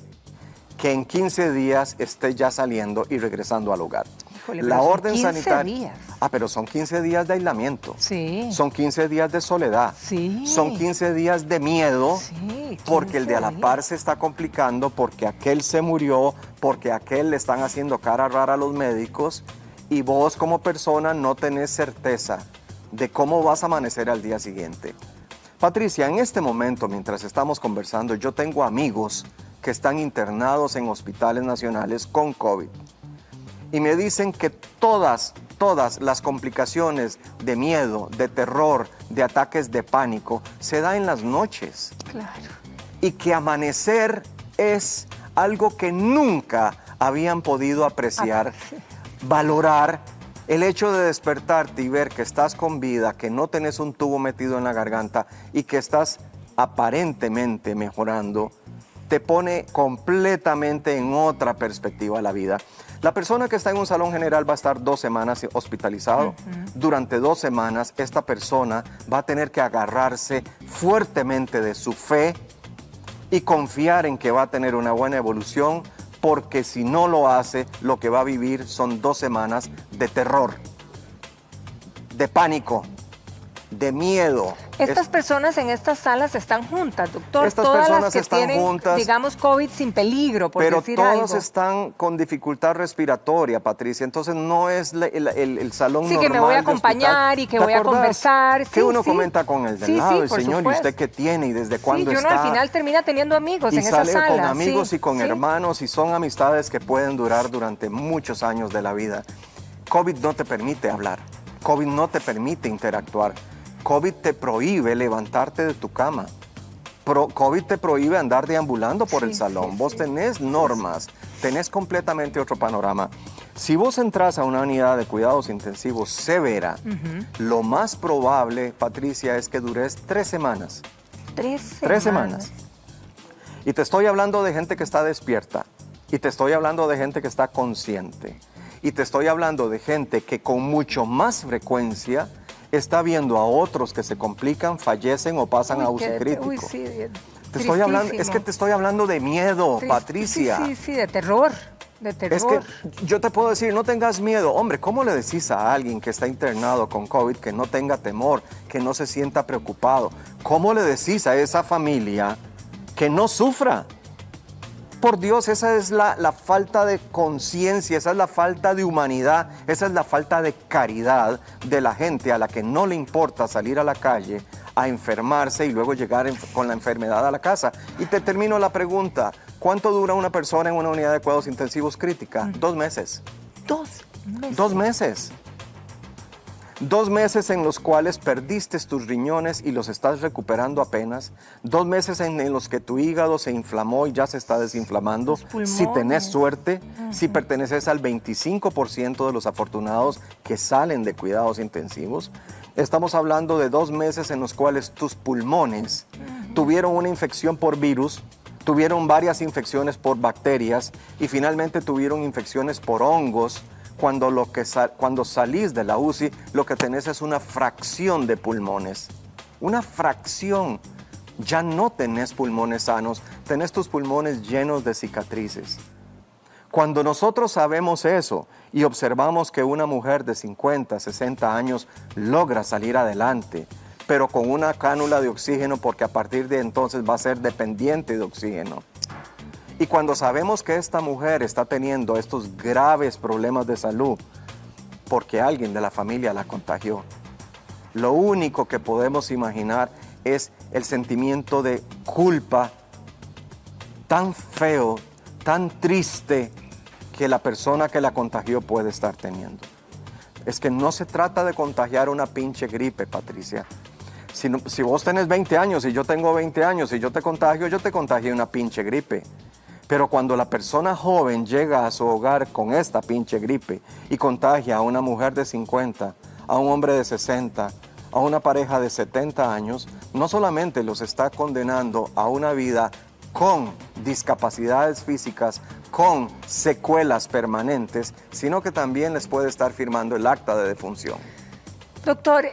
que en 15 días esté ya saliendo y regresando al hogar. Híjole, la orden 15 sanitaria. días. Pero son 15 días de aislamiento. Sí. Son 15 días de soledad. Sí. Son 15 días de miedo. Sí, porque el de a la par se está complicando, porque aquel se murió, porque a aquel le están haciendo cara rara a los médicos y vos como persona no tenés certeza de cómo vas a amanecer al día siguiente. Patricia, en este momento, mientras estamos conversando, yo tengo amigos que están internados en hospitales nacionales con COVID. Y me dicen que todas las complicaciones de miedo, de terror, de ataques de pánico, se da en las noches. Claro. Y que amanecer es algo que nunca habían podido apreciar, valorar. El hecho de despertarte y ver que estás con vida, que no tenés un tubo metido en la garganta y que estás aparentemente mejorando, te pone completamente en otra perspectiva la vida. La persona que está en un salón general va a estar 2 semanas hospitalizado. Durante 2 semanas esta persona va a tener que agarrarse fuertemente de su fe y confiar en que va a tener una buena evolución, porque si no lo hace, lo que va a vivir son 2 semanas de terror, de pánico, de miedo. Estas personas en estas salas están juntas, doctor. Estas Todas personas las que están tienen, juntas, digamos, COVID sin peligro, por pero decir todos algo. están con dificultad respiratoria, Patricia. Entonces no es el salón Sí, normal que me voy a de acompañar hospital. y que ¿Te voy a acordás? conversar. Que Sí, uno sí. comenta con el del Sí, lado, sí, el por señor, supuesto. ¿y usted qué tiene? ¿Y desde Sí, cuándo y uno está? al final termina teniendo amigos Y en esa sale sala. con amigos sí, y con sí. hermanos, y son amistades que pueden durar durante muchos años de la vida. COVID no te permite hablar, COVID no te permite interactuar, COVID te prohíbe levantarte de tu cama, COVID te prohíbe andar deambulando por el salón. Vos tenés normas, tenés completamente otro panorama. Si vos entras a una unidad de cuidados intensivos severa, lo más probable, Patricia, es que dures 3 semanas. 3 semanas. Y te estoy hablando de gente que está despierta. Y te estoy hablando de gente que está consciente. Y te estoy hablando de gente que con mucho más frecuencia está viendo a otros que se complican, fallecen o pasan a UCI crítico. Uy, sí, Te estoy hablando, es que te estoy hablando de miedo, Patricia. Sí, sí, de terror. De terror. Es que yo te puedo decir, no tengas miedo. Hombre, ¿cómo le decís a alguien que está internado con COVID que no tenga temor, que no se sienta preocupado? ¿Cómo le decís a esa familia que no sufra? Por Dios, esa es la falta de conciencia, esa es la falta de humanidad, esa es la falta de caridad de la gente a la que no le importa salir a la calle a enfermarse y luego llegar con la enfermedad a la casa. Y te termino la pregunta, ¿cuánto dura una persona en una unidad de cuidados intensivos crítica? 2 meses. 2 meses. 2 meses. 2 meses en los cuales perdiste tus riñones y los estás recuperando apenas. 2 meses en los que tu hígado se inflamó y ya se está desinflamando. Si tenés suerte, si perteneces al 25% de los afortunados que salen de cuidados intensivos. Estamos hablando de 2 meses en los cuales tus pulmones tuvieron una infección por virus, tuvieron varias infecciones por bacterias y finalmente tuvieron infecciones por hongos. Cuando salís de la UCI, lo que tenés es una fracción de pulmones. Una fracción. Ya no tenés pulmones sanos, tenés tus pulmones llenos de cicatrices. Cuando nosotros sabemos eso y observamos que una mujer de 50, 60 años logra salir adelante, pero con una cánula de oxígeno porque a partir de entonces va a ser dependiente de oxígeno. Y cuando sabemos que esta mujer está teniendo estos graves problemas de salud porque alguien de la familia la contagió, lo único que podemos imaginar es el sentimiento de culpa tan feo, tan triste que la persona que la contagió puede estar teniendo. Es que no se trata de contagiar una pinche gripe, Patricia. Si vos tenés 20 años y yo tengo 20 años y yo te contagié una pinche gripe. Pero cuando la persona joven llega a su hogar con esta pinche gripe y contagia a una mujer de 50, a un hombre de 60, a una pareja de 70 años, no solamente los está condenando a una vida con discapacidades físicas, con secuelas permanentes, sino que también les puede estar firmando el acta de defunción. Doctor,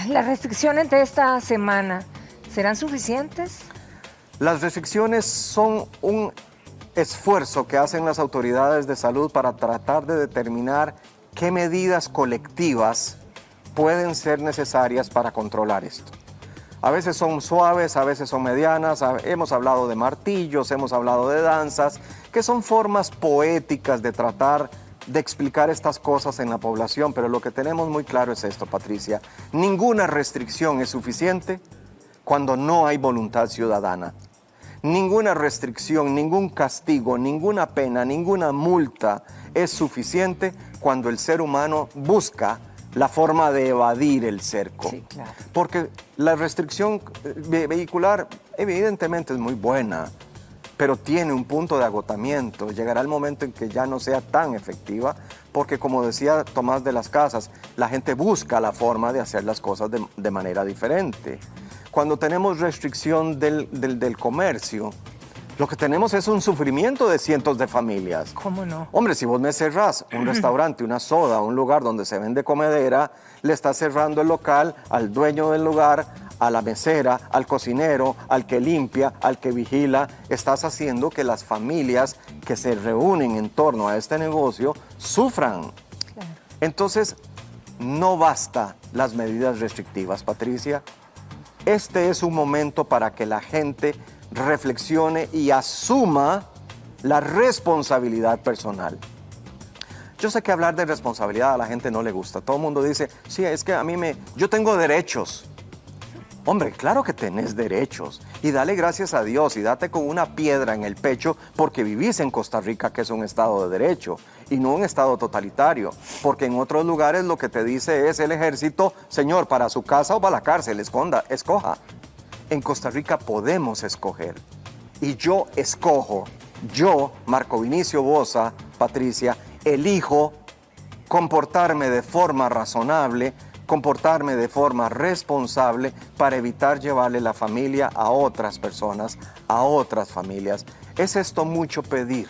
¿las restricciones de esta semana serán suficientes? Las restricciones son un esfuerzo que hacen las autoridades de salud para tratar de determinar qué medidas colectivas pueden ser necesarias para controlar esto. A veces son suaves, a veces son medianas, hemos hablado de martillos, hemos hablado de danzas, que son formas poéticas de tratar de explicar estas cosas en la población, pero lo que tenemos muy claro es esto, Patricia. Ninguna restricción es suficiente cuando no hay voluntad ciudadana. Ninguna restricción, ningún castigo, ninguna pena, ninguna multa es suficiente cuando el ser humano busca la forma de evadir el cerco. Sí, claro. Porque la restricción vehicular evidentemente es muy buena, pero tiene un punto de agotamiento. Llegará el momento en que ya no sea tan efectiva, porque como decía Tomás de las Casas, la gente busca la forma de hacer las cosas de manera diferente. Cuando tenemos restricción del comercio, lo que tenemos es un sufrimiento de cientos de familias. ¿Cómo no? Hombre, si vos me cerrás un restaurante, una soda, un lugar donde se vende comedera, le estás cerrando el local al dueño del lugar, a la mesera, al cocinero, al que limpia, al que vigila. Estás haciendo que las familias que se reúnen en torno a este negocio sufran. Claro. Entonces, no basta las medidas restrictivas, Patricia. Este es un momento para que la gente reflexione y asuma la responsabilidad personal. Yo sé que hablar de responsabilidad a la gente no le gusta. Todo el mundo dice, sí, es que yo tengo derechos. Hombre, claro que tenés derechos. Y dale gracias a Dios y date con una piedra en el pecho porque vivís en Costa Rica, que es un estado de derecho y no un estado totalitario. Porque en otros lugares lo que te dice es el ejército, señor, para su casa o para la cárcel, escoja. En Costa Rica podemos escoger. Y yo escojo, Marco Vinicio Boza, Patricia, elijo comportarme de forma razonable, comportarme de forma responsable para evitar llevarle la familia a otras personas, a otras familias. ¿Es esto mucho pedir?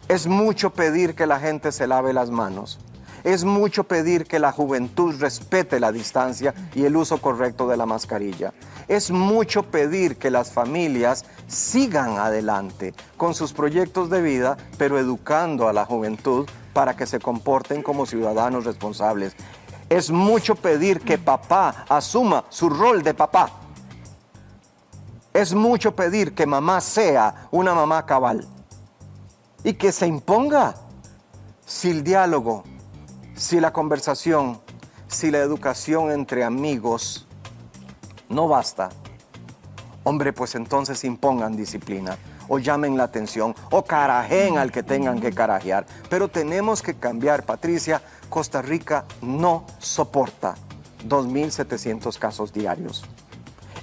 Es mucho pedir que la gente se lave las manos. Es mucho pedir que la juventud respete la distancia y el uso correcto de la mascarilla. Es mucho pedir que las familias sigan adelante con sus proyectos de vida, pero educando a la juventud para que se comporten como ciudadanos responsables. Es mucho pedir que papá asuma su rol de papá. Es mucho pedir que mamá sea una mamá cabal y que se imponga. Si el diálogo, si la conversación, si la educación entre amigos no basta, hombre, pues entonces impongan disciplina o llamen la atención o carajeen al que tengan que carajear. Pero tenemos que cambiar, Patricia. Costa Rica no soporta 2.700 casos diarios.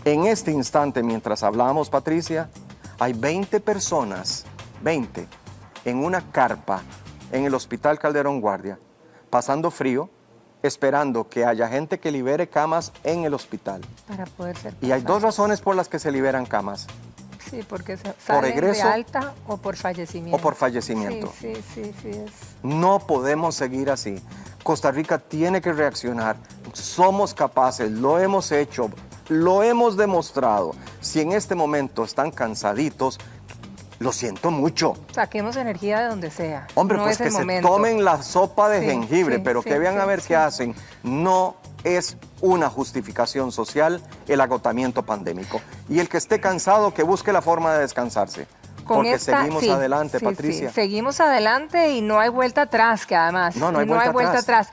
En este instante, mientras hablamos, Patricia, hay 20 personas, 20, en una carpa en el Hospital Calderón Guardia, pasando frío, esperando que haya gente que libere camas en el hospital. Para poder ser Y hay dos razones por las que se liberan camas. Sí, porque salen egreso, de alta o por fallecimiento. O por fallecimiento. Sí. No podemos seguir así. Costa Rica tiene que reaccionar. Somos capaces, lo hemos hecho, lo hemos demostrado. Si en este momento están cansaditos, lo siento mucho. Saquemos energía de donde sea. Hombre, no pues es que el momento. se tomen la sopa de jengibre, pero que vean a ver qué hacen. No es una justificación social el agotamiento pandémico. Y el que esté cansado, que busque la forma de descansarse. Porque seguimos adelante, Patricia. Sí, seguimos adelante y no hay vuelta atrás, que además. No hay vuelta atrás.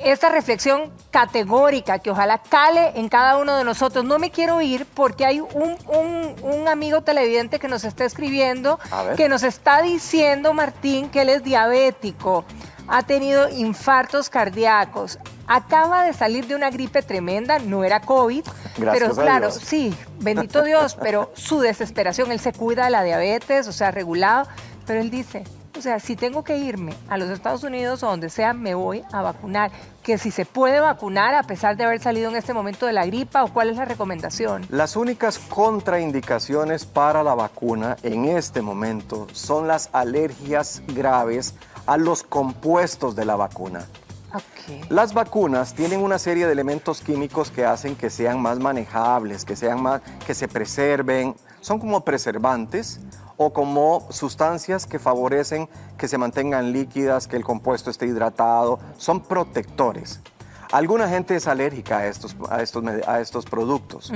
Esta reflexión categórica que ojalá cale en cada uno de nosotros. No me quiero ir porque hay un amigo televidente que nos está escribiendo, que nos está diciendo, Martín, que él es diabético, ha tenido infartos cardíacos, acaba de salir de una gripe tremenda, no era COVID, pero claro, sí, bendito Dios, pero su desesperación, él se cuida de la diabetes, o sea, regulado, pero él dice, o sea, si tengo que irme a los Estados Unidos o donde sea, me voy a vacunar, que si se puede vacunar a pesar de haber salido en este momento de la gripa, o cuál es la recomendación. Las únicas contraindicaciones para la vacuna en este momento son las alergias graves a los compuestos de la vacuna. Las vacunas tienen una serie de elementos químicos que hacen que sean más manejables, que se preserven, son como preservantes o como sustancias que favorecen que se mantengan líquidas, que el compuesto esté hidratado, son protectores. Alguna gente es alérgica a estos productos.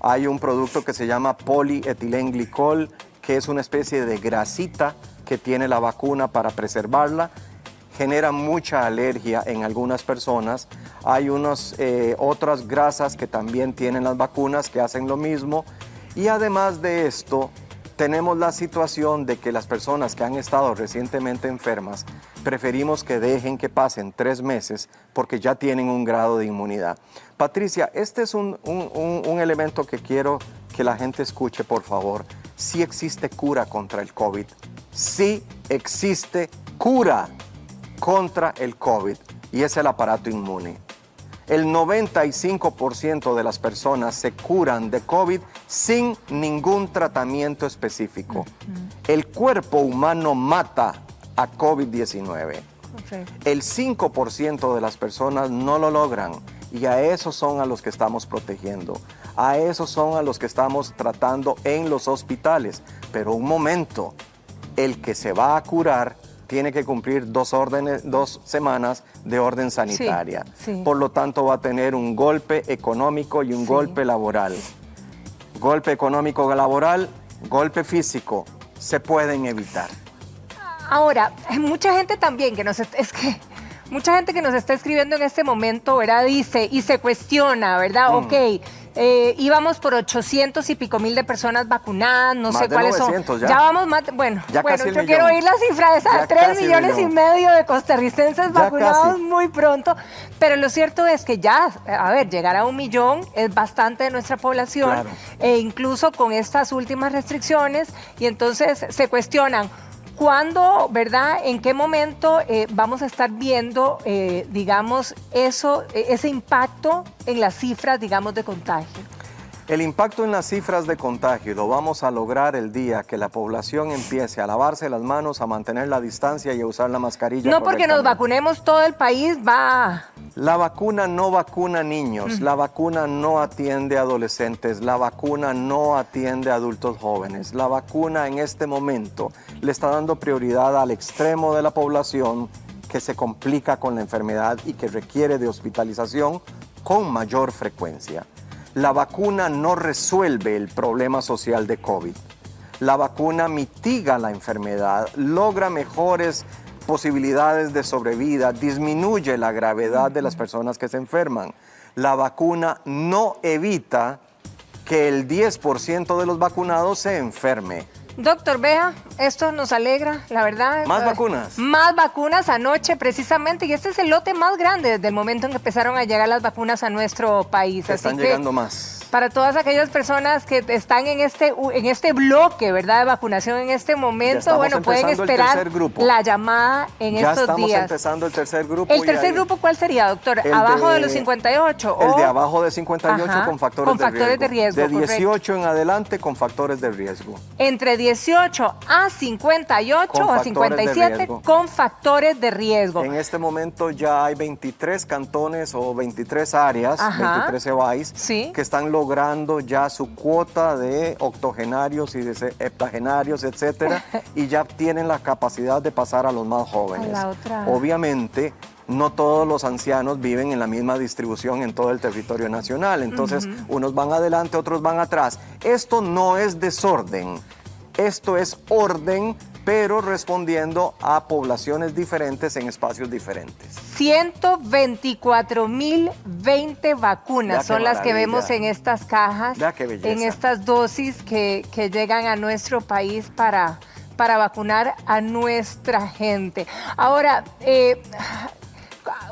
Hay un producto que se llama polietilenglicol, que es una especie de grasita que tiene la vacuna para preservarla. Genera mucha alergia en algunas personas. Hay otras grasas que también tienen las vacunas que hacen lo mismo. Y además de esto, tenemos la situación de que las personas que han estado recientemente enfermas, preferimos que dejen que pasen 3 meses porque ya tienen un grado de inmunidad. Patricia, este es un elemento que quiero que la gente escuche, por favor. Sí existe cura contra el COVID. Sí existe cura contra el COVID y es el aparato inmune. El 95% de las personas se curan de COVID sin ningún tratamiento específico. El cuerpo humano mata a COVID-19. El 5% de las personas no lo logran y a esos son a los que estamos protegiendo. A esos son a los que estamos tratando en los hospitales. Pero un momento, el que se va a curar tiene que cumplir 2 semanas de orden sanitaria. Sí. Por lo tanto, va a tener un golpe económico y un golpe laboral. Golpe económico laboral, golpe físico, se pueden evitar. Ahora, mucha gente también mucha gente que nos está escribiendo en este momento, ¿verdad? Dice y se cuestiona, ¿verdad? Ok, íbamos por 800 y pico mil de personas vacunadas, no sé cuáles 900 son. Ya vamos más, bueno, yo quiero oír la cifra de esas 3 millones y medio de costarricenses vacunados muy pronto, pero lo cierto es que ya, a ver, llegar a 1 millón es bastante de nuestra población, claro. E incluso con estas últimas restricciones, y entonces se cuestionan, ¿cuándo, verdad? ¿En qué momento vamos a estar viendo, digamos, ese impacto en las cifras, digamos, de contagio? El impacto en las cifras de contagio lo vamos a lograr el día que la población empiece a lavarse las manos, a mantener la distancia y a usar la mascarilla. No porque nos vacunemos todo el país va... La vacuna no vacuna niños, la vacuna no atiende a adolescentes, la vacuna no atiende a adultos jóvenes. La vacuna en este momento le está dando prioridad al extremo de la población que se complica con la enfermedad y que requiere de hospitalización con mayor frecuencia. La vacuna no resuelve el problema social de COVID. La vacuna mitiga la enfermedad, logra mejores posibilidades de sobrevida, disminuye la gravedad de las personas que se enferman. La vacuna no evita que el 10% de los vacunados se enferme. Doctor, vea, esto nos alegra, la verdad. ¿Más vacunas? Más vacunas anoche, precisamente, y este es el lote más grande desde el momento en que empezaron a llegar las vacunas a nuestro país. Están llegando más. Para todas aquellas personas que están en este bloque, ¿verdad?, de vacunación en este momento, bueno, pueden esperar la llamada en estos días. Ya estamos empezando el tercer grupo. ¿El tercer grupo cuál sería, doctor? ¿Abajo de los 58? El de abajo de 58 con factores de riesgo. De 18 en adelante con factores de riesgo. Entre 18 a 58 o a 57 con factores de riesgo. En este momento ya hay 23 cantones o 23 áreas, 23 EBAIS, que están logrando ya su cuota de octogenarios y de heptagenarios, etcétera, y ya tienen la capacidad de pasar a los más jóvenes. Obviamente, no todos los ancianos viven en la misma distribución en todo el territorio nacional, entonces unos van adelante, otros van atrás. Esto no es desorden, esto es orden, pero respondiendo a poblaciones diferentes en espacios diferentes. 124.020 vacunas son las que vemos en estas cajas, en estas dosis que llegan a nuestro país para vacunar a nuestra gente. Ahora,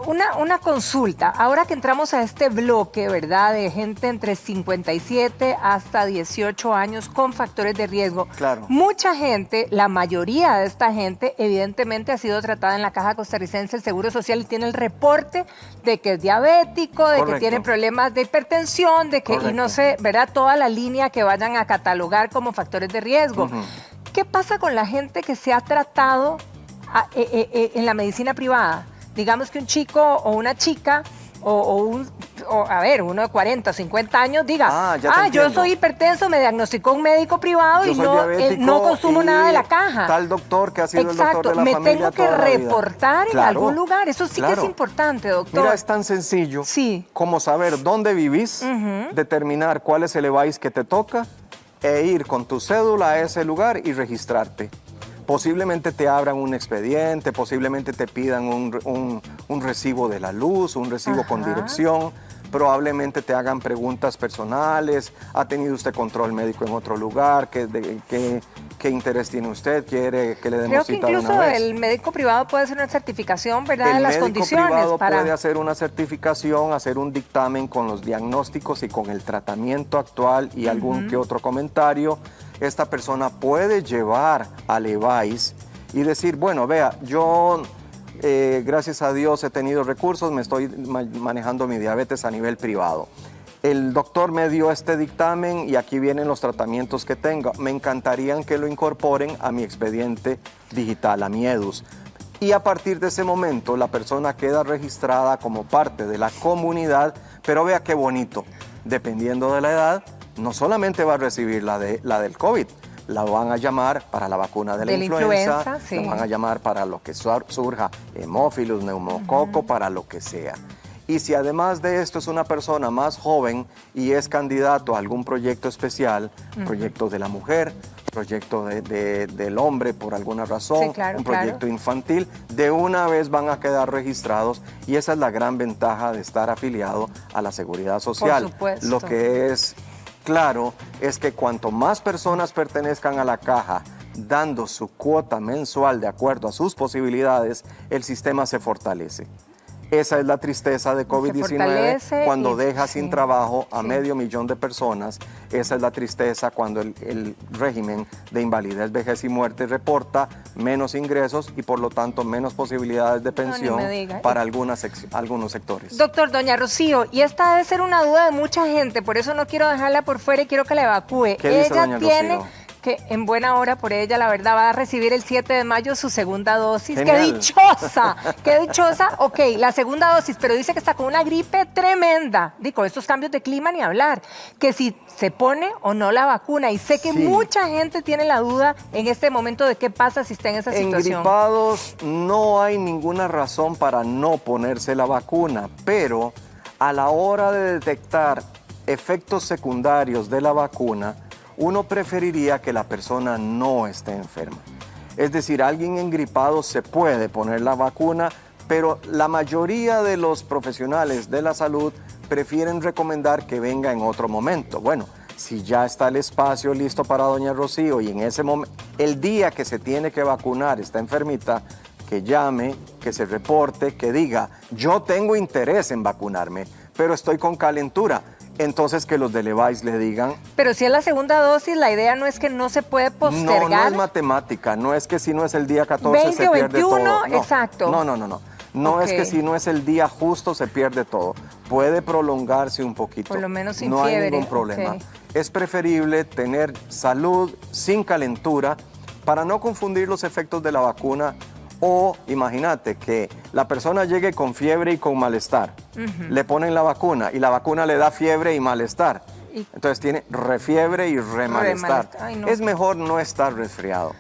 una consulta, ahora que entramos a este bloque, ¿verdad?, de gente entre 57 hasta 18 años con factores de riesgo. Claro. Mucha gente, la mayoría de esta gente, evidentemente ha sido tratada en la Caja Costarricense del Seguro Social y tiene el reporte de que es diabético, de que tiene problemas de hipertensión, de que, y no sé, ¿verdad?, toda la línea que vayan a catalogar como factores de riesgo. ¿Qué pasa con la gente que se ha tratado en la medicina privada? Digamos que un chico o una chica uno de 40 o 50 años diga, yo soy hipertenso, me diagnosticó un médico privado y no consumo nada de la caja. Tal doctor que ha sido el doctor de la familia. Me tengo que reportar en algún lugar. Eso sí que es importante, doctor. Mira, es tan sencillo como saber dónde vivís, determinar cuál es el EBAIS que te toca e ir con tu cédula a ese lugar y registrarte. Posiblemente te abran un expediente, posiblemente te pidan un recibo de la luz, un recibo con dirección, probablemente te hagan preguntas personales, ¿ha tenido usted control médico en otro lugar? ¿Qué interés tiene usted? ¿Quiere que le demos cita de una vez? Creo que incluso el médico privado puede hacer una certificación, ¿verdad?, de las condiciones. El médico privado puede hacer una certificación, hacer un dictamen con los diagnósticos y con el tratamiento actual y algún que otro comentario. Esta persona puede llevar al EBAIS y decir, bueno, vea, yo gracias a Dios he tenido recursos, me estoy manejando mi diabetes a nivel privado. El doctor me dio este dictamen y aquí vienen los tratamientos que tengo. Me encantaría que lo incorporen a mi expediente digital, a mi EDUS. Y a partir de ese momento la persona queda registrada como parte de la comunidad, pero vea qué bonito, dependiendo de la edad, no solamente va a recibir la del COVID, la van a llamar para la vacuna de la influenza, sí. La van a llamar para lo que surja, hemófilos, neumococo, para lo que sea. Y si además de esto es una persona más joven y es candidato a algún proyecto especial, proyecto de la mujer, proyecto del hombre por alguna razón, un proyecto infantil, de una vez van a quedar registrados y esa es la gran ventaja de estar afiliado a la Seguridad Social. Por supuesto. Lo que es claro es que cuanto más personas pertenezcan a la caja, dando su cuota mensual de acuerdo a sus posibilidades, el sistema se fortalece. Esa es la tristeza de COVID-19 cuando deja sin trabajo a 500,000 de personas. Esa es la tristeza cuando el régimen de invalidez, vejez y muerte reporta menos ingresos y por lo tanto menos posibilidades de pensión para algunos sectores. Doctor, doña Rocío, y esta debe ser una duda de mucha gente, por eso no quiero dejarla por fuera y quiero que la evacúe. ¿Qué dice doña Rocío? Que en buena hora por ella, la verdad, va a recibir el 7 de mayo su segunda dosis. Genial. ¡Qué dichosa! ¡Qué dichosa! Ok, la segunda dosis, pero dice que está con una gripe tremenda. Con estos cambios de clima ni hablar. Que si se pone o no la vacuna. Y sé que mucha gente tiene la duda en este momento de qué pasa si está en esa situación. En gripados no hay ninguna razón para no ponerse la vacuna, pero a la hora de detectar efectos secundarios de la vacuna, uno preferiría que la persona no esté enferma. Es decir, alguien engripado se puede poner la vacuna, pero la mayoría de los profesionales de la salud prefieren recomendar que venga en otro momento. Bueno, si ya está el espacio listo para doña Rocío y en ese momento, el día que se tiene que vacunar, está enfermita, que llame, que se reporte, que diga, yo tengo interés en vacunarme, pero estoy con calentura. Entonces que los de Levice le digan... Pero si es la segunda dosis, la idea no es que no se puede postergar. No es matemática, no es que si no es el día 14 20 se pierde 21, todo. No, exacto. No es que si no es el día justo se pierde todo. Puede prolongarse un poquito. Por lo menos sin fiebre. No hay ningún problema. Okay. Es preferible tener salud sin calentura para no confundir los efectos de la vacuna. O imagínate que la persona llegue con fiebre y con malestar, le ponen la vacuna y la vacuna le da fiebre y malestar. Entonces tiene refiebre y remalestar. Es mejor no estar resfriado.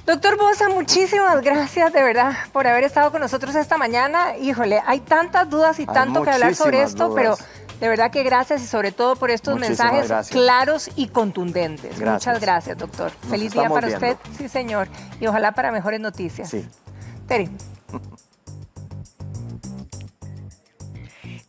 Doctor Bosa, muchísimas gracias de verdad por haber estado con nosotros esta mañana. Híjole, hay tantas dudas y tanto que hablar sobre esto, pero de verdad que gracias y sobre todo por estos mensajes claros y contundentes. Muchas gracias, doctor. Feliz día para usted, sí señor, y ojalá para mejores noticias. Sí. Teri.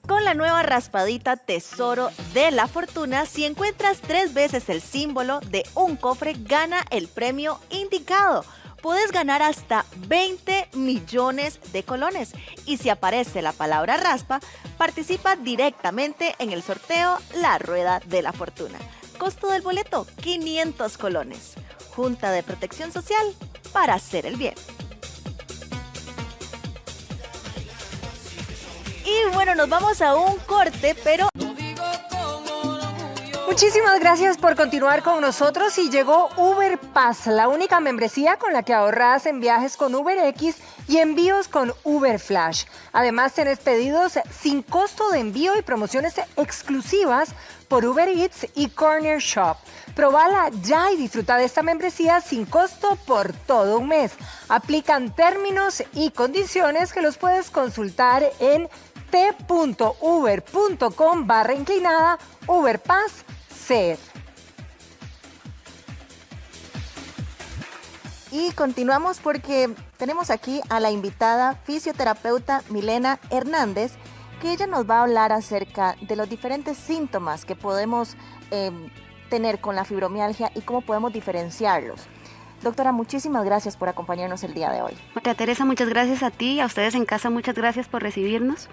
Con la nueva raspadita Tesoro de la Fortuna, si encuentras 3 veces el símbolo de un cofre, gana el premio indicado. Puedes ganar hasta 20 millones de colones. Y si aparece la palabra raspa, participa directamente en el sorteo La Rueda de la Fortuna. Costo del boleto, 500 colones. Junta de Protección Social, para hacer el bien. Y bueno, nos vamos a un corte, pero... Muchísimas gracias por continuar con nosotros y llegó Uber Pass, la única membresía con la que ahorras en viajes con UberX y envíos con Uber Flash. Además, tenés pedidos sin costo de envío y promociones exclusivas por Uber Eats y Corner Shop. Probala ya y disfruta de esta membresía sin costo por todo un mes. Aplican términos y condiciones que los puedes consultar en t.uber.com/Uberpass-CED. Y continuamos porque tenemos aquí a la invitada fisioterapeuta Milena Hernández, que ella nos va a hablar acerca de los diferentes síntomas que podemos tener con la fibromialgia y cómo podemos diferenciarlos. Doctora, muchísimas gracias por acompañarnos el día de hoy. María Teresa, muchas gracias a ti y a ustedes en casa, muchas gracias por recibirnos.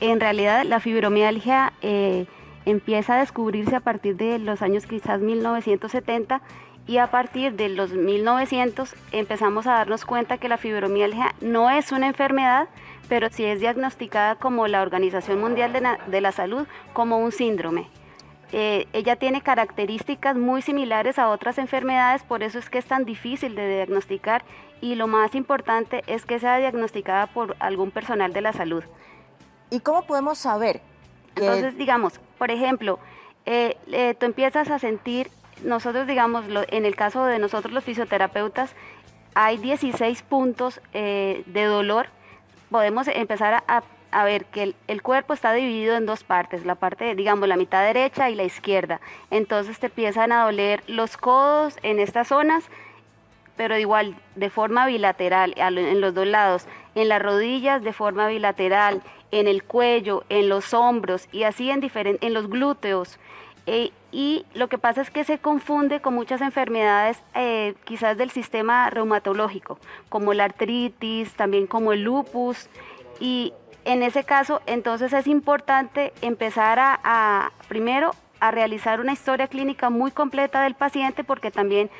En realidad, la fibromialgia empieza a descubrirse a partir de los años quizás 1970 y a partir de los 1900 empezamos a darnos cuenta que la fibromialgia no es una enfermedad, pero sí es diagnosticada como la Organización Mundial de la Salud como un síndrome. Ella tiene características muy similares a otras enfermedades, por eso es que es tan difícil de diagnosticar y lo más importante es que sea diagnosticada por algún personal de la salud. ¿Y cómo podemos saber? Entonces, digamos, por ejemplo, tú empiezas a sentir nosotros, digamos, en el caso de nosotros los fisioterapeutas, hay 16 puntos de dolor. Podemos empezar a ver que el cuerpo está dividido en dos partes, la parte, digamos, la mitad derecha y la izquierda. Entonces te empiezan a doler los codos en estas zonas, pero igual de forma bilateral, en los dos lados, en las rodillas de forma bilateral, en el cuello, en los hombros y así en los glúteos. Y lo que pasa es que se confunde con muchas enfermedades quizás del sistema reumatológico, como la artritis, también como el lupus, y en ese caso entonces es importante empezar primero a realizar una historia clínica muy completa del paciente, porque también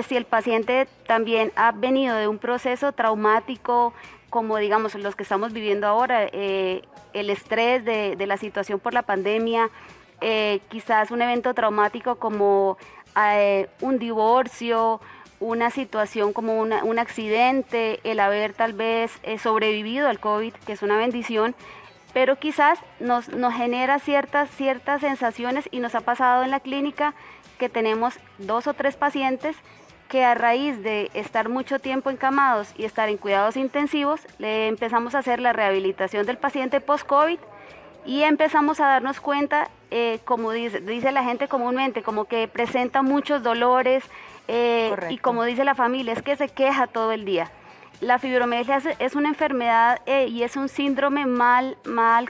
si el paciente también ha venido de un proceso traumático, como digamos los que estamos viviendo ahora, el estrés de la situación por la pandemia, quizás un evento traumático como un divorcio, una situación como un accidente, el haber tal vez sobrevivido al COVID, que es una bendición, pero quizás nos genera ciertas sensaciones, y nos ha pasado en la clínica que tenemos 2 o 3 pacientes que a raíz de estar mucho tiempo encamados y estar en cuidados intensivos, le empezamos a hacer la rehabilitación del paciente post-COVID y empezamos a darnos cuenta, como dice la gente comúnmente, como que presenta muchos dolores y como dice la familia, es que se queja todo el día. La fibromialgia es una enfermedad y es un síndrome mal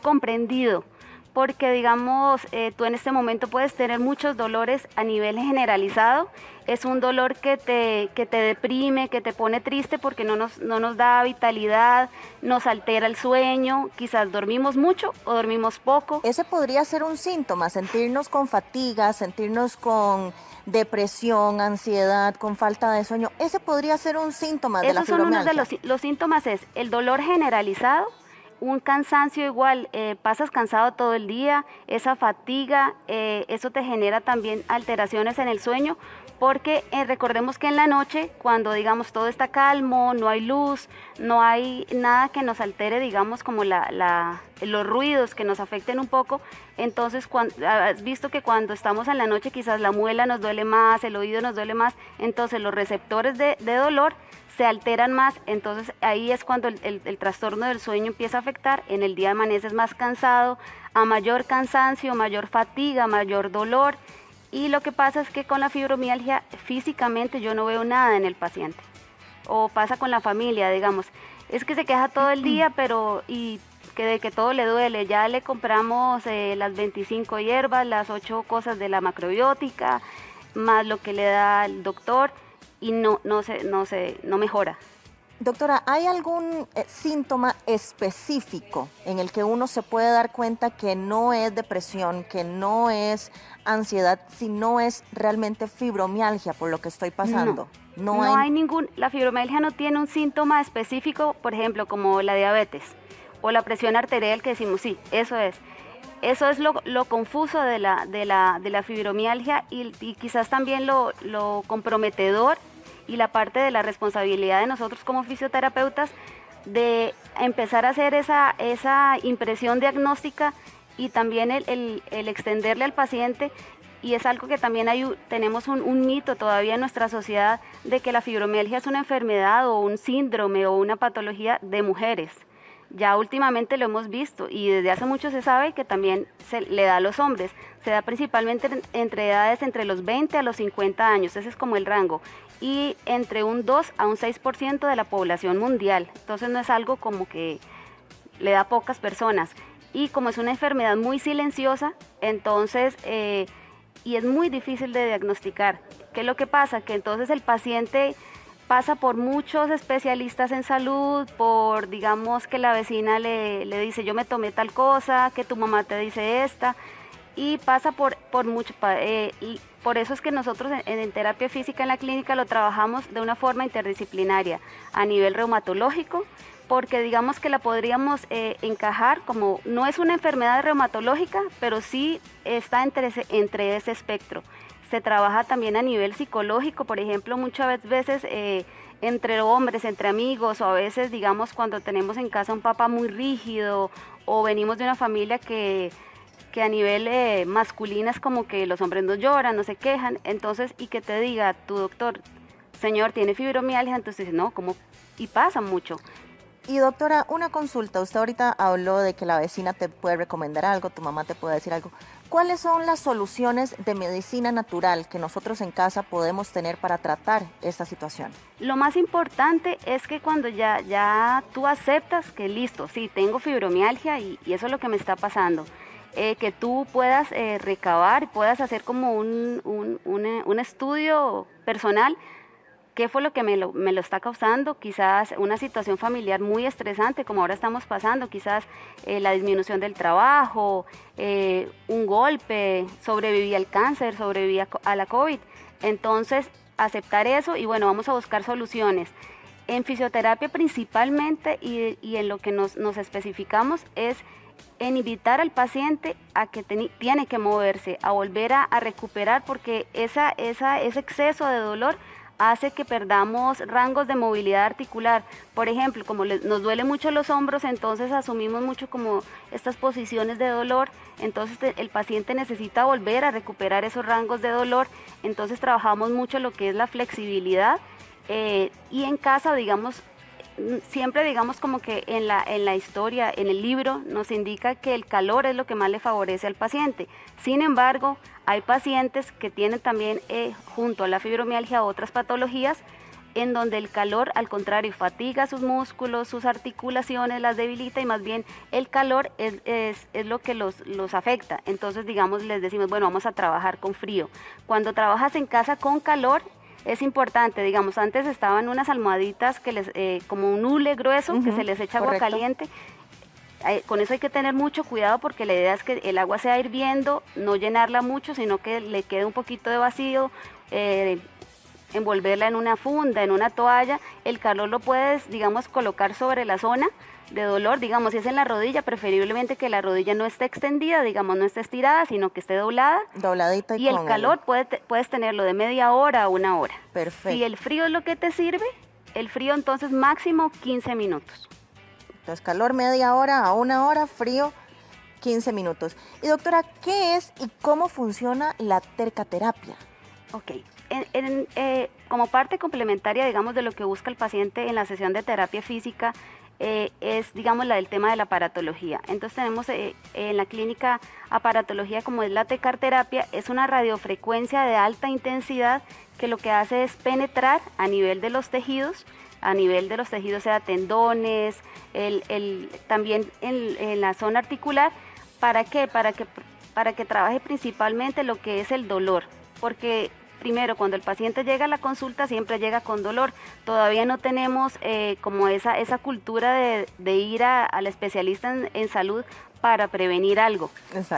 comprendido, porque digamos, tú en este momento puedes tener muchos dolores a nivel generalizado. Es un dolor que te deprime, que te pone triste porque no nos da vitalidad, nos altera el sueño, quizás dormimos mucho o dormimos poco. Ese podría ser un síntoma, sentirnos con fatiga, sentirnos con depresión, ansiedad, con falta de sueño. Ese podría ser un síntoma de la fibromialgia. Esos son unos de los síntomas, es el dolor generalizado, un cansancio igual, pasas cansado todo el día, esa fatiga, eso te genera también alteraciones en el sueño, porque recordemos que en la noche, cuando digamos todo está calmo, no hay luz, no hay nada que nos altere, digamos como los ruidos que nos afecten un poco, entonces has visto que cuando estamos en la noche quizás la muela nos duele más, el oído nos duele más, entonces los receptores de dolor se alteran más, entonces ahí es cuando el trastorno del sueño empieza a afectar. En el día amaneces más cansado, a mayor cansancio, mayor fatiga, mayor dolor, y lo que pasa es que con la fibromialgia físicamente yo no veo nada en el paciente, o pasa con la familia, digamos, es que se queja todo el día, pero de que todo le duele, ya le compramos las 25 hierbas, las 8 cosas de la macrobiótica, más lo que le da el doctor, y no mejora. Doctora, ¿hay algún síntoma específico en el que uno se puede dar cuenta que no es depresión, que no es ansiedad, sino es realmente fibromialgia por lo que estoy pasando? No hay ningún, la fibromialgia no tiene un síntoma específico, por ejemplo, como la diabetes o la presión arterial, que decimos, sí, eso es. Eso es lo confuso de la fibromialgia y quizás también lo comprometedor, y la parte de la responsabilidad de nosotros como fisioterapeutas de empezar a hacer esa impresión diagnóstica y también el extenderle al paciente, y es algo que también tenemos un mito todavía en nuestra sociedad de que la fibromialgia es una enfermedad o un síndrome o una patología de mujeres. Ya últimamente lo hemos visto y desde hace mucho se sabe que también se le da a los hombres. Se da principalmente entre edades entre los 20 a los 50 años, ese es como el rango, y entre un 2 a un 6% de la población mundial. Entonces no es algo como que le da a pocas personas. Y como es una enfermedad muy silenciosa, entonces, y es muy difícil de diagnosticar. ¿Qué es lo que pasa? Que entonces el paciente pasa por muchos especialistas en salud, por digamos que la vecina le dice yo me tomé tal cosa, que tu mamá te dice esta, y pasa por mucho, y por eso es que nosotros en terapia física en la clínica lo trabajamos de una forma interdisciplinaria a nivel reumatológico, porque digamos que la podríamos encajar como, no es una enfermedad reumatológica, pero sí está entre ese espectro. Se trabaja también a nivel psicológico, por ejemplo, muchas veces entre hombres, entre amigos, o a veces, digamos, cuando tenemos en casa un papá muy rígido o venimos de una familia que que a nivel masculino es como que los hombres no lloran, no se quejan, entonces, y que te diga tu doctor, señor, tiene fibromialgia, entonces no, ¿cómo? Y pasa mucho. Y doctora, una consulta, usted ahorita habló de que la vecina te puede recomendar algo, tu mamá te puede decir algo. ¿Cuáles son las soluciones de medicina natural que nosotros en casa podemos tener para tratar esta situación? Lo más importante es que cuando ya tú aceptas que listo, sí, tengo fibromialgia y eso es lo que me está pasando, que tú puedas recabar, puedas hacer como un estudio personal. ¿Qué fue lo que me lo está causando? Quizás una situación familiar muy estresante, como ahora estamos pasando, quizás la disminución del trabajo, un golpe, sobreviví al cáncer, sobreviví a la COVID. Entonces, aceptar eso y bueno, vamos a buscar soluciones. En fisioterapia principalmente y en lo que nos especificamos es en invitar al paciente a que tiene que moverse, a volver a recuperar, porque ese exceso de dolor hace que perdamos rangos de movilidad articular. Por ejemplo, como nos duele mucho los hombros, entonces asumimos mucho como estas posiciones de dolor, entonces el paciente necesita volver a recuperar esos rangos de dolor, entonces trabajamos mucho lo que es la flexibilidad y en casa, digamos, siempre digamos como que en la historia, en el libro, nos indica que el calor es lo que más le favorece al paciente. Sin embargo, hay pacientes que tienen también junto a la fibromialgia otras patologías en donde el calor, al contrario, fatiga sus músculos, sus articulaciones, las debilita y más bien el calor es lo que los afecta. Entonces, digamos, les decimos, bueno, vamos a trabajar con frío. Cuando trabajas en casa con calor, es importante, digamos, antes estaban unas almohaditas que como un hule grueso, que se les echa agua caliente. Con eso hay que tener mucho cuidado porque la idea es que el agua sea hirviendo, no llenarla mucho, sino que le quede un poquito de vacío, envolverla en una funda, en una toalla. El calor lo puedes, digamos, colocar sobre la zona de dolor, digamos, si es en la rodilla, preferiblemente que la rodilla no esté extendida, digamos, no esté estirada, sino que esté doblada. Dobladita y el calor puedes tenerlo de media hora a 1 hora. Perfecto. Si el frío es lo que te sirve, el frío entonces máximo 15 minutos. Entonces, calor media hora a 1 hora, frío 15 minutos. Y doctora, ¿qué es y cómo funciona la tercaterapia? Ok, como parte complementaria, digamos, de lo que busca el paciente en la sesión de terapia física, es, digamos, el tema de la aparatología. Entonces tenemos en la clínica aparatología como es la tecarterapia, es una radiofrecuencia de alta intensidad que lo que hace es penetrar a nivel de los tejidos, sea tendones, también en la zona articular. ¿Para qué? Para que trabaje principalmente lo que es el dolor, porque primero, cuando el paciente llega a la consulta siempre llega con dolor. Todavía no tenemos como esa cultura de ir al especialista en salud para prevenir algo,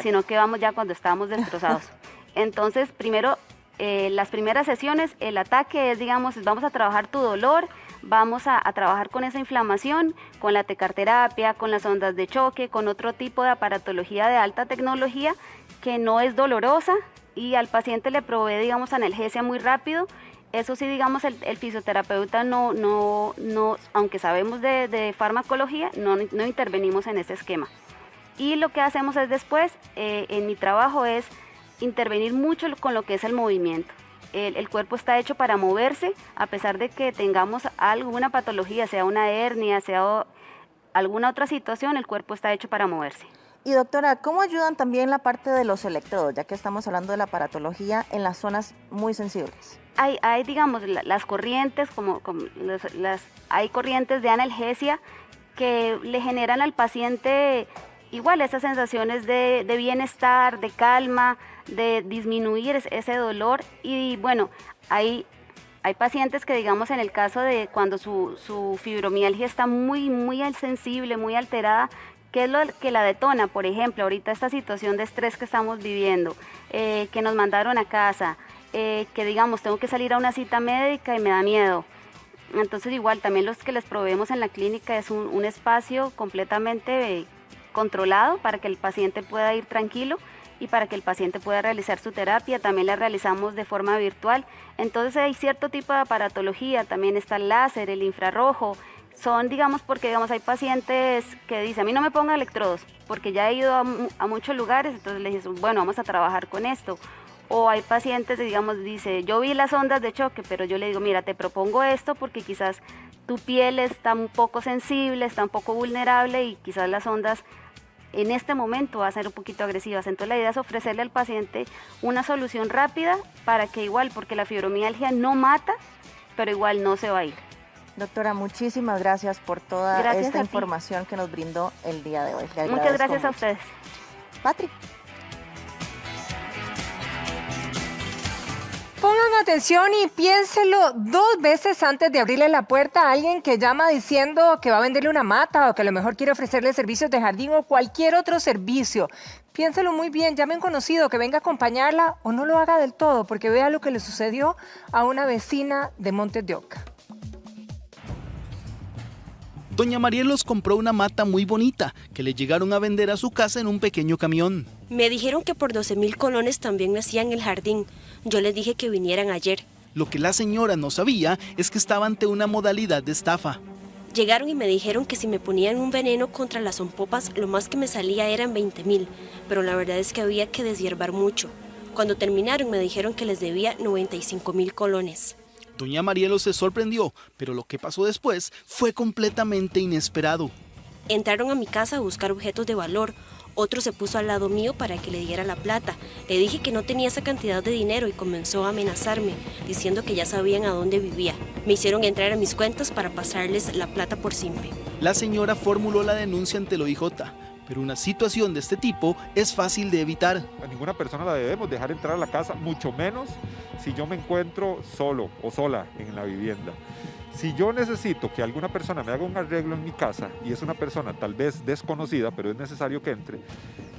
sino que vamos ya cuando estamos destrozados. Entonces, primero, las primeras sesiones, el ataque es, digamos, vamos a trabajar tu dolor, vamos a trabajar con esa inflamación, con la tecarterapia, con las ondas de choque, con otro tipo de aparatología de alta tecnología que no es dolorosa, y al paciente le provee, digamos, analgesia muy rápido. Eso sí, digamos, el fisioterapeuta no, aunque sabemos de farmacología, no intervenimos en ese esquema. Y lo que hacemos es después, en mi trabajo, es intervenir mucho con lo que es el movimiento. El cuerpo está hecho para moverse, a pesar de que tengamos alguna patología, sea una hernia, sea alguna otra situación, el cuerpo está hecho para moverse. Y doctora, ¿cómo ayudan también la parte de los electrodos, ya que estamos hablando de la aparatología en las zonas muy sensibles? Hay digamos, las corrientes, hay corrientes de analgesia que le generan al paciente igual esas sensaciones de bienestar, de calma, de disminuir ese dolor. Y bueno, hay pacientes que, digamos, en el caso de cuando su fibromialgia está muy sensible, muy alterada, ¿qué es lo que la detona? Por ejemplo, ahorita esta situación de estrés que estamos viviendo, que nos mandaron a casa, que digamos, tengo que salir a una cita médica y me da miedo. Entonces igual, también los que les proveemos en la clínica es un espacio completamente controlado para que el paciente pueda ir tranquilo y para que el paciente pueda realizar su terapia. También la realizamos de forma virtual. Entonces hay cierto tipo de aparatología, también está el láser, el infrarrojo. son, digamos, porque digamos, hay pacientes que dicen, a mí no me pongan electrodos, porque ya he ido a muchos lugares, entonces les dicen, bueno, vamos a trabajar con esto. O hay pacientes, digamos, dice, yo vi las ondas de choque, pero yo le digo, mira, te propongo esto porque quizás tu piel está un poco sensible, está un poco vulnerable y quizás las ondas en este momento van a ser un poquito agresivas. Entonces la idea es ofrecerle al paciente una solución rápida para que igual, porque la fibromialgia no mata, pero igual no se va a ir. Doctora, muchísimas gracias por toda esta información que nos brindó el día de hoy. Muchas gracias a ustedes. Patrick. Pongan atención y piénselo 2 veces antes de abrirle la puerta a alguien que llama diciendo que va a venderle una mata o que a lo mejor quiere ofrecerle servicios de jardín o cualquier otro servicio. Piénselo muy bien, llame a un conocido que venga a acompañarla o no lo haga del todo, porque vea lo que le sucedió a una vecina de Montes de Oca. Doña Marielos compró una mata muy bonita que le llegaron a vender a su casa en un pequeño camión. Me dijeron que por 12,000 colones también me hacían el jardín. Yo les dije que vinieran ayer. Lo que la señora no sabía es que estaba ante una modalidad de estafa. Llegaron y me dijeron que si me ponían un veneno contra las zompopas, lo más que me salía eran 20,000, pero la verdad es que había que deshiervar mucho. Cuando terminaron me dijeron que les debía 95,000 colones. Doña Marielos se sorprendió, pero lo que pasó después fue completamente inesperado. Entraron a mi casa a buscar objetos de valor. Otro se puso al lado mío para que le diera la plata. Le dije que no tenía esa cantidad de dinero y comenzó a amenazarme, diciendo que ya sabían a dónde vivía. Me hicieron entrar a mis cuentas para pasarles la plata por simpe. La señora formuló la denuncia ante el OIJ, pero una situación de este tipo es fácil de evitar. A ninguna persona la debemos dejar entrar a la casa, mucho menos si yo me encuentro solo o sola en la vivienda. Si yo necesito que alguna persona me haga un arreglo en mi casa y es una persona tal vez desconocida, pero es necesario que entre,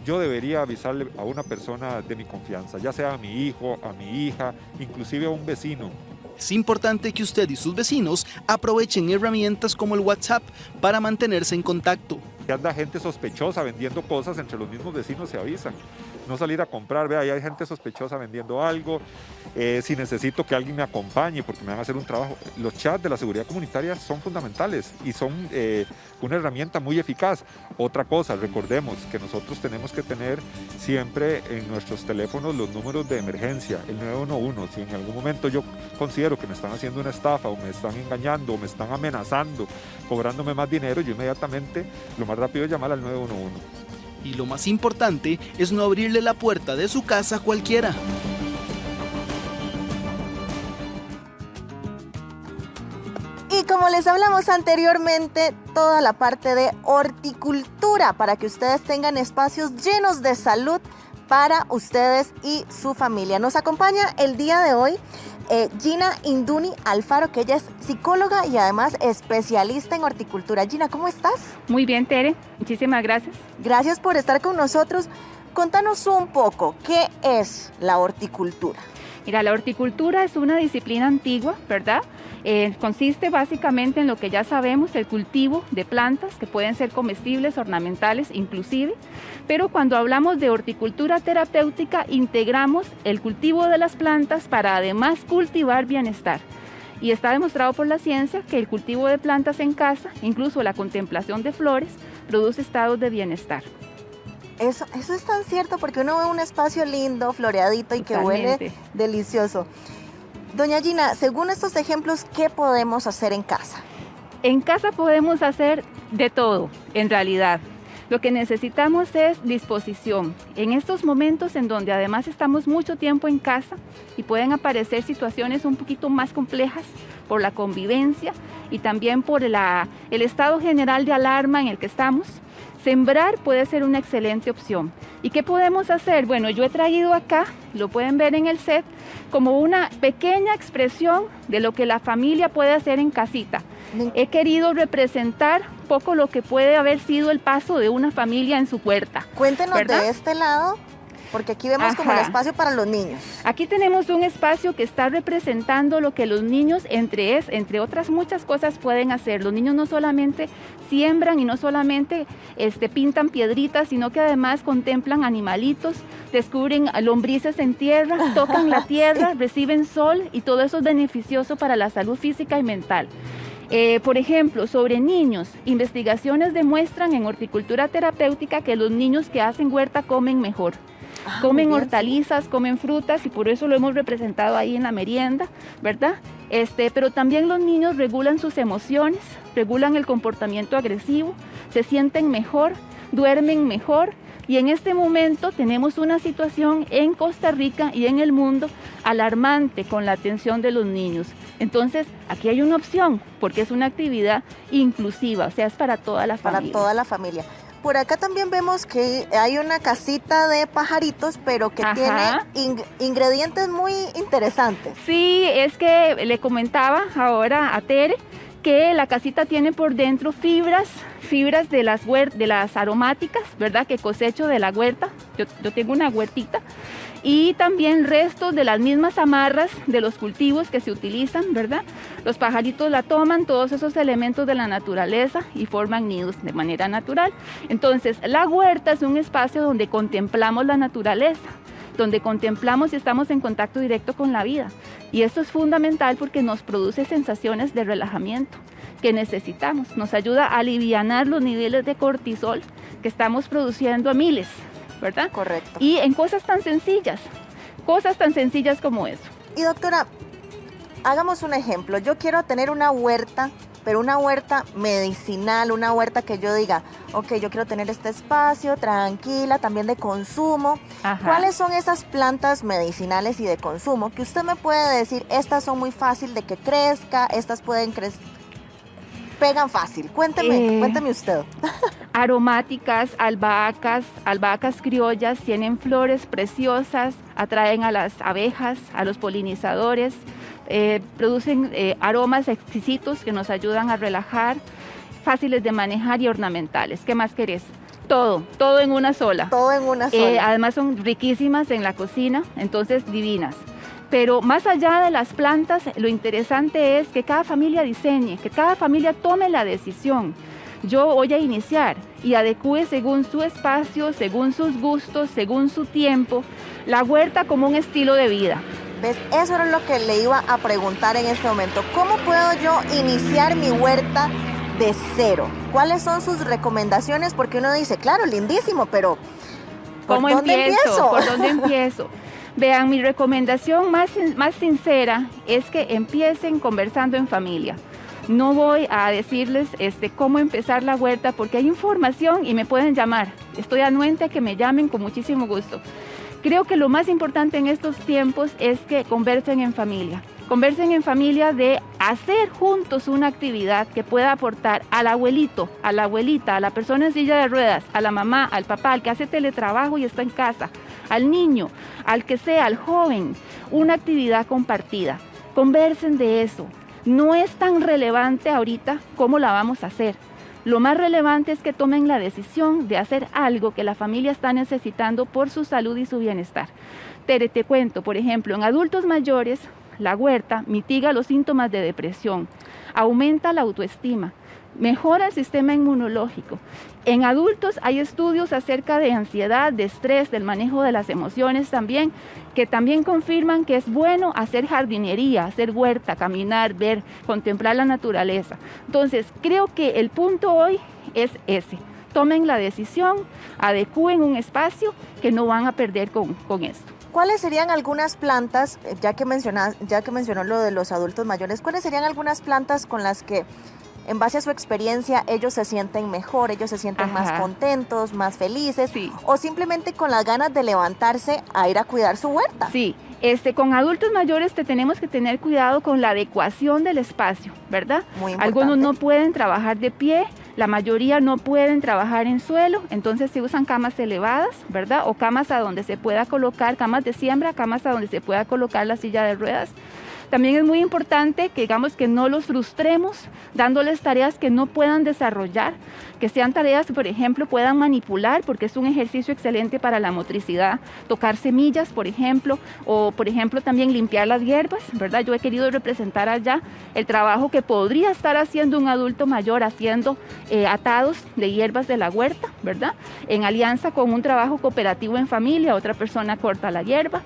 yo debería avisarle a una persona de mi confianza, ya sea a mi hijo, a mi hija, inclusive a un vecino. Es importante que usted y sus vecinos aprovechen herramientas como el WhatsApp para mantenerse en contacto. Si anda gente sospechosa vendiendo cosas, entre los mismos vecinos se avisan. No salir a comprar, vea, ahí hay gente sospechosa vendiendo algo. Si necesito que alguien me acompañe porque me van a hacer un trabajo. Los chats de la seguridad comunitaria son fundamentales y son una herramienta muy eficaz. Otra cosa, recordemos que nosotros tenemos que tener siempre en nuestros teléfonos los números de emergencia, el 911. Si en algún momento yo considero que me están haciendo una estafa o me están engañando o me están amenazando, cobrándome más dinero, yo inmediatamente lo más rápido es llamar al 911. Y lo más importante es no abrirle la puerta de su casa a cualquiera. Y como les hablamos anteriormente, toda la parte de horticultura para que ustedes tengan espacios llenos de salud para ustedes y su familia. Nos acompaña el día de hoy Gina Induni Alfaro, que ella es psicóloga y además especialista en horticultura. Gina, ¿cómo estás? Muy bien, Tere. Muchísimas gracias. Gracias por estar con nosotros. Contanos un poco, ¿qué es la horticultura? Mira, la horticultura es una disciplina antigua, ¿verdad? Consiste básicamente en lo que ya sabemos, el cultivo de plantas que pueden ser comestibles, ornamentales inclusive, pero cuando hablamos de horticultura terapéutica integramos el cultivo de las plantas para además cultivar bienestar. Y está demostrado por la ciencia que el cultivo de plantas en casa, incluso la contemplación de flores, produce estados de bienestar. Eso es tan cierto porque uno ve un espacio lindo, floreadito y Totalmente. Que huele delicioso. Doña Gina, según estos ejemplos, ¿qué podemos hacer en casa? En casa podemos hacer de todo, en realidad. Lo que necesitamos es disposición. En estos momentos en donde además estamos mucho tiempo en casa y pueden aparecer situaciones un poquito más complejas por la convivencia y también por el estado general de alarma en el que estamos, sembrar puede ser una excelente opción. ¿Y qué podemos hacer? Bueno, yo he traído acá, lo pueden ver en el set, como una pequeña expresión de lo que la familia puede hacer en casita. He querido representar un poco lo que puede haber sido el paso de una familia en su puerta. Cuéntenos, ¿verdad?, de ¿verdad? este lado, porque aquí vemos como el espacio para los niños. Aquí tenemos un espacio que está representando lo que los niños, entre otras muchas cosas, pueden hacer. Los niños no solamente siembran y no solamente pintan piedritas, sino que además contemplan animalitos, descubren lombrices en tierra, tocan la tierra, reciben sol y todo eso es beneficioso para la salud física y mental. Por ejemplo, sobre niños, investigaciones demuestran en horticultura terapéutica que los niños que hacen huerta comen mejor. Comen hortalizas, comen frutas y por eso lo hemos representado ahí en la merienda, ¿verdad? Pero también los niños regulan sus emociones, regulan el comportamiento agresivo, se sienten mejor, duermen mejor. Y en este momento tenemos una situación en Costa Rica y en el mundo alarmante con la atención de los niños. Entonces, aquí hay una opción, porque es una actividad inclusiva, o sea, es para toda la familia. Para toda la familia. Por acá también vemos que hay una casita de pajaritos, pero que tiene ingredientes muy interesantes. Sí, es que le comentaba ahora a Tere que la casita tiene por dentro fibras de las aromáticas, ¿verdad? Que cosecho de la huerta. Yo tengo una huertita. Y también restos de las mismas amarras de los cultivos que se utilizan, ¿verdad? Los pajaritos la toman, todos esos elementos de la naturaleza y forman nidos de manera natural. Entonces, la huerta es un espacio donde contemplamos la naturaleza, donde contemplamos y estamos en contacto directo con la vida. Y esto es fundamental porque nos produce sensaciones de relajamiento que necesitamos. Nos ayuda a alivianar los niveles de cortisol que estamos produciendo a miles, ¿verdad? Correcto. Y en cosas tan sencillas como eso. Y doctora, hagamos un ejemplo. Yo quiero tener una huerta, pero una huerta medicinal, una huerta que yo diga, ok, yo quiero tener este espacio tranquila, también de consumo. ¿Cuáles son esas plantas medicinales y de consumo que usted me puede decir, estas son muy fácil de que crezca, estas pueden crecer, pegan fácil? Cuénteme usted. Aromáticas, albahacas criollas, tienen flores preciosas, atraen a las abejas, a los polinizadores, producen aromas exquisitos que nos ayudan a relajar, fáciles de manejar y ornamentales. ¿Qué más querés? Todo en una sola. Todo en una sola. Además son riquísimas en la cocina, entonces divinas. Pero más allá de las plantas, lo interesante es que cada familia diseñe, que cada familia tome la decisión. Yo voy a iniciar y adecúe según su espacio, según sus gustos, según su tiempo, la huerta como un estilo de vida. ¿Ves? Eso era lo que le iba a preguntar en este momento. ¿Cómo puedo yo iniciar mi huerta de cero? ¿Cuáles son sus recomendaciones? Porque uno dice, claro, lindísimo, pero ¿por dónde empiezo? ¿Por dónde empiezo? Vean, mi recomendación más sincera es que empiecen conversando en familia. No voy a decirles cómo empezar la huerta porque hay información y me pueden llamar. Estoy anuente a que me llamen con muchísimo gusto. Creo que lo más importante en estos tiempos es que conversen en familia. Conversen en familia de hacer juntos una actividad que pueda aportar al abuelito, a la abuelita, a la persona en silla de ruedas, a la mamá, al papá, al que hace teletrabajo y está en casa, al niño, al que sea, al joven, una actividad compartida. Conversen de eso. No es tan relevante ahorita cómo la vamos a hacer. Lo más relevante es que tomen la decisión de hacer algo que la familia está necesitando por su salud y su bienestar. Tere, te cuento, por ejemplo, en adultos mayores, la huerta mitiga los síntomas de depresión, aumenta la autoestima, mejora el sistema inmunológico. En adultos hay estudios acerca de ansiedad, de estrés, del manejo de las emociones también, que también confirman que es bueno hacer jardinería, hacer huerta, caminar, ver, contemplar la naturaleza. Entonces, creo que el punto hoy es ese. Tomen la decisión, adecúen un espacio que no van a perder con esto. ¿Cuáles serían algunas plantas, ya que mencionó lo de los adultos mayores, cuáles serían algunas plantas con las que, en base a su experiencia, ellos se sienten mejor, ellos se sienten más contentos, más felices, o simplemente con las ganas de levantarse a ir a cuidar su huerta? Sí, con adultos mayores tenemos que tener cuidado con la adecuación del espacio, ¿verdad? Muy importante. Algunos no pueden trabajar de pie, la mayoría no pueden trabajar en suelo, entonces se usan camas elevadas, ¿verdad? O camas a donde se pueda colocar, camas de siembra, camas a donde se pueda colocar la silla de ruedas. También es muy importante que digamos que no los frustremos dándoles tareas que no puedan desarrollar, que sean tareas que por ejemplo puedan manipular porque es un ejercicio excelente para la motricidad, tocar semillas por ejemplo, o por ejemplo también limpiar las hierbas, ¿verdad? Yo he querido representar allá el trabajo que podría estar haciendo un adulto mayor haciendo atados de hierbas de la huerta, ¿verdad? En alianza con un trabajo cooperativo en familia, otra persona corta la hierba,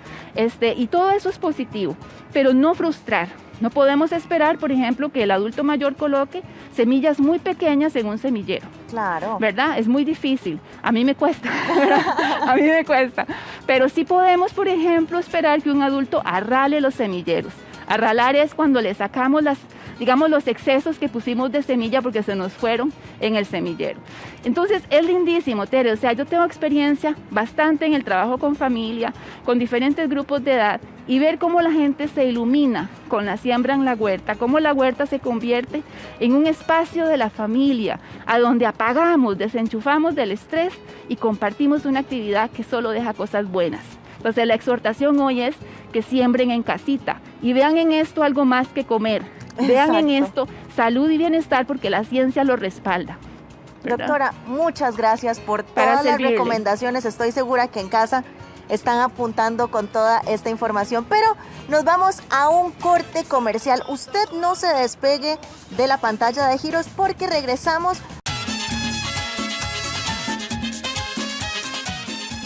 y todo eso es positivo, pero no frustrar. No podemos esperar, por ejemplo, que el adulto mayor coloque semillas muy pequeñas en un semillero. Claro. ¿Verdad? Es muy difícil. A mí me cuesta, ¿verdad? A mí me cuesta. Pero sí podemos, por ejemplo, esperar que un adulto arrale los semilleros. Arralar es cuando le sacamos los excesos que pusimos de semilla porque se nos fueron en el semillero. Entonces es lindísimo, Tere, o sea, yo tengo experiencia bastante en el trabajo con familia, con diferentes grupos de edad, y ver cómo la gente se ilumina con la siembra en la huerta, cómo la huerta se convierte en un espacio de la familia, a donde apagamos, desenchufamos del estrés y compartimos una actividad que solo deja cosas buenas. Entonces la exhortación hoy es que siembren en casita y vean en esto algo más que comer. Vean en esto salud y bienestar porque la ciencia lo respalda. ¿Verdad? Doctora, muchas gracias por todas las recomendaciones. Estoy segura que en casa están apuntando con toda esta información, pero nos vamos a un corte comercial. Usted no se despegue de la pantalla de Giros porque regresamos.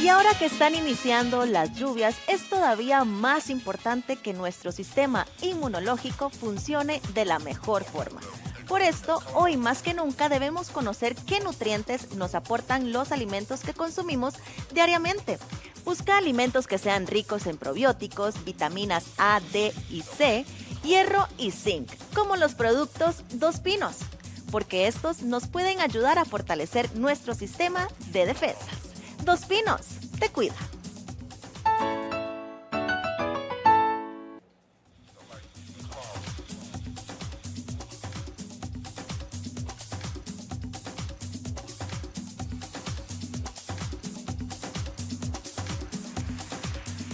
Y ahora que están iniciando las lluvias, es todavía más importante que nuestro sistema inmunológico funcione de la mejor forma. Por esto, hoy más que nunca debemos conocer qué nutrientes nos aportan los alimentos que consumimos diariamente. Busca alimentos que sean ricos en probióticos, vitaminas A, D y C, hierro y zinc, como los productos Dos Pinos, porque estos nos pueden ayudar a fortalecer nuestro sistema de defensas. Dos Pinos, te cuida.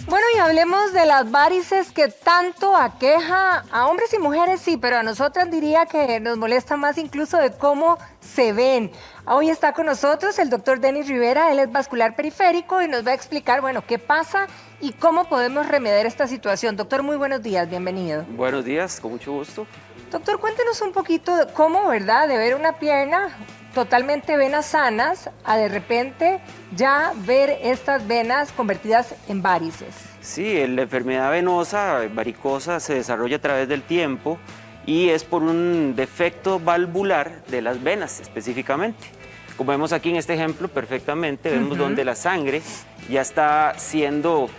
Bueno, y hablemos de las varices que tanto aqueja a hombres y mujeres, sí, pero a nosotras diría que nos molesta más incluso de cómo se ven. Hoy está con nosotros el doctor Denis Rivera, él es vascular periférico y nos va a explicar, bueno, qué pasa y cómo podemos remediar esta situación. Doctor, muy buenos días, bienvenido. Buenos días, con mucho gusto. Doctor, cuéntenos un poquito de cómo, ¿verdad?, de ver una pierna totalmente venas sanas a de repente ya ver estas venas convertidas en varices. Sí, la enfermedad venosa, varicosa, se desarrolla a través del tiempo y es por un defecto valvular de las venas específicamente. Como vemos aquí en este ejemplo perfectamente, vemos donde la sangre ya está siendo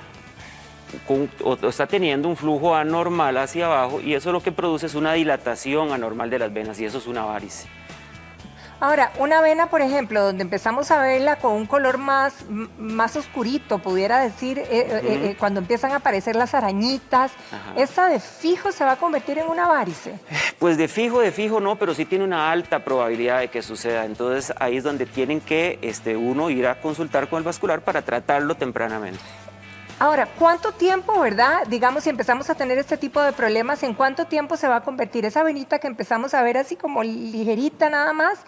o está teniendo un flujo anormal hacia abajo y eso lo que produce es una dilatación anormal de las venas y eso es una varice. Ahora, una vena, por ejemplo, donde empezamos a verla con un color más oscurito, pudiera decir, cuando empiezan a aparecer las arañitas, ¿esta de fijo se va a convertir en una varice? Pues de fijo no, pero sí tiene una alta probabilidad de que suceda. Entonces ahí es donde tienen que uno ir a consultar con el vascular para tratarlo tempranamente. Ahora, ¿cuánto tiempo, verdad? Digamos, si empezamos a tener este tipo de problemas, ¿en cuánto tiempo se va a convertir esa venita que empezamos a ver así como ligerita nada más?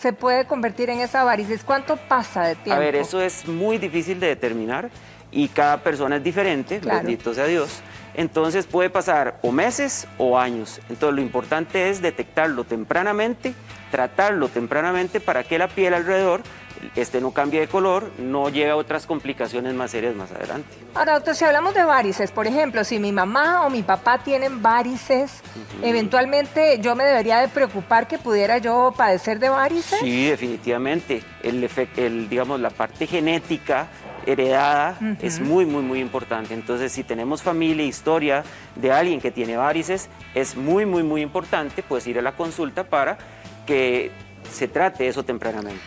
Se puede convertir en esa varices. ¿Cuánto pasa de tiempo? A ver, eso es muy difícil de determinar y cada persona es diferente, claro. Bendito sea Dios. Entonces puede pasar o meses o años. Entonces lo importante es detectarlo tempranamente, tratarlo tempranamente para que la piel alrededor no cambie de color, no lleve a otras complicaciones más serias más adelante. Ahora, doctor, si hablamos de varices, por ejemplo, si mi mamá o mi papá tienen varices, eventualmente yo me debería de preocupar que pudiera yo padecer de varices. Sí, definitivamente. Digamos, la parte genética heredada es muy importante. Entonces, si tenemos familia, historia de alguien que tiene varices, es muy importante pues ir a la consulta para que se trate eso tempranamente.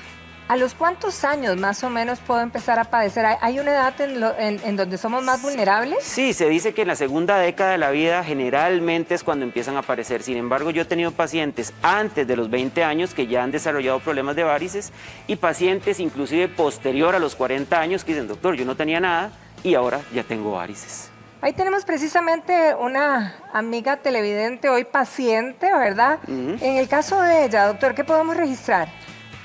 ¿A los cuántos años más o menos puedo empezar a padecer? ¿Hay una edad en donde somos más vulnerables? Sí, se dice que en la segunda década de la vida generalmente es cuando empiezan a aparecer. Sin embargo, yo he tenido pacientes antes de los 20 años que ya han desarrollado problemas de varices y pacientes inclusive posterior a los 40 años que dicen, doctor, yo no tenía nada y ahora ya tengo varices. Ahí tenemos precisamente una amiga televidente, hoy paciente, ¿verdad? En el caso de ella, doctor, ¿qué podemos registrar?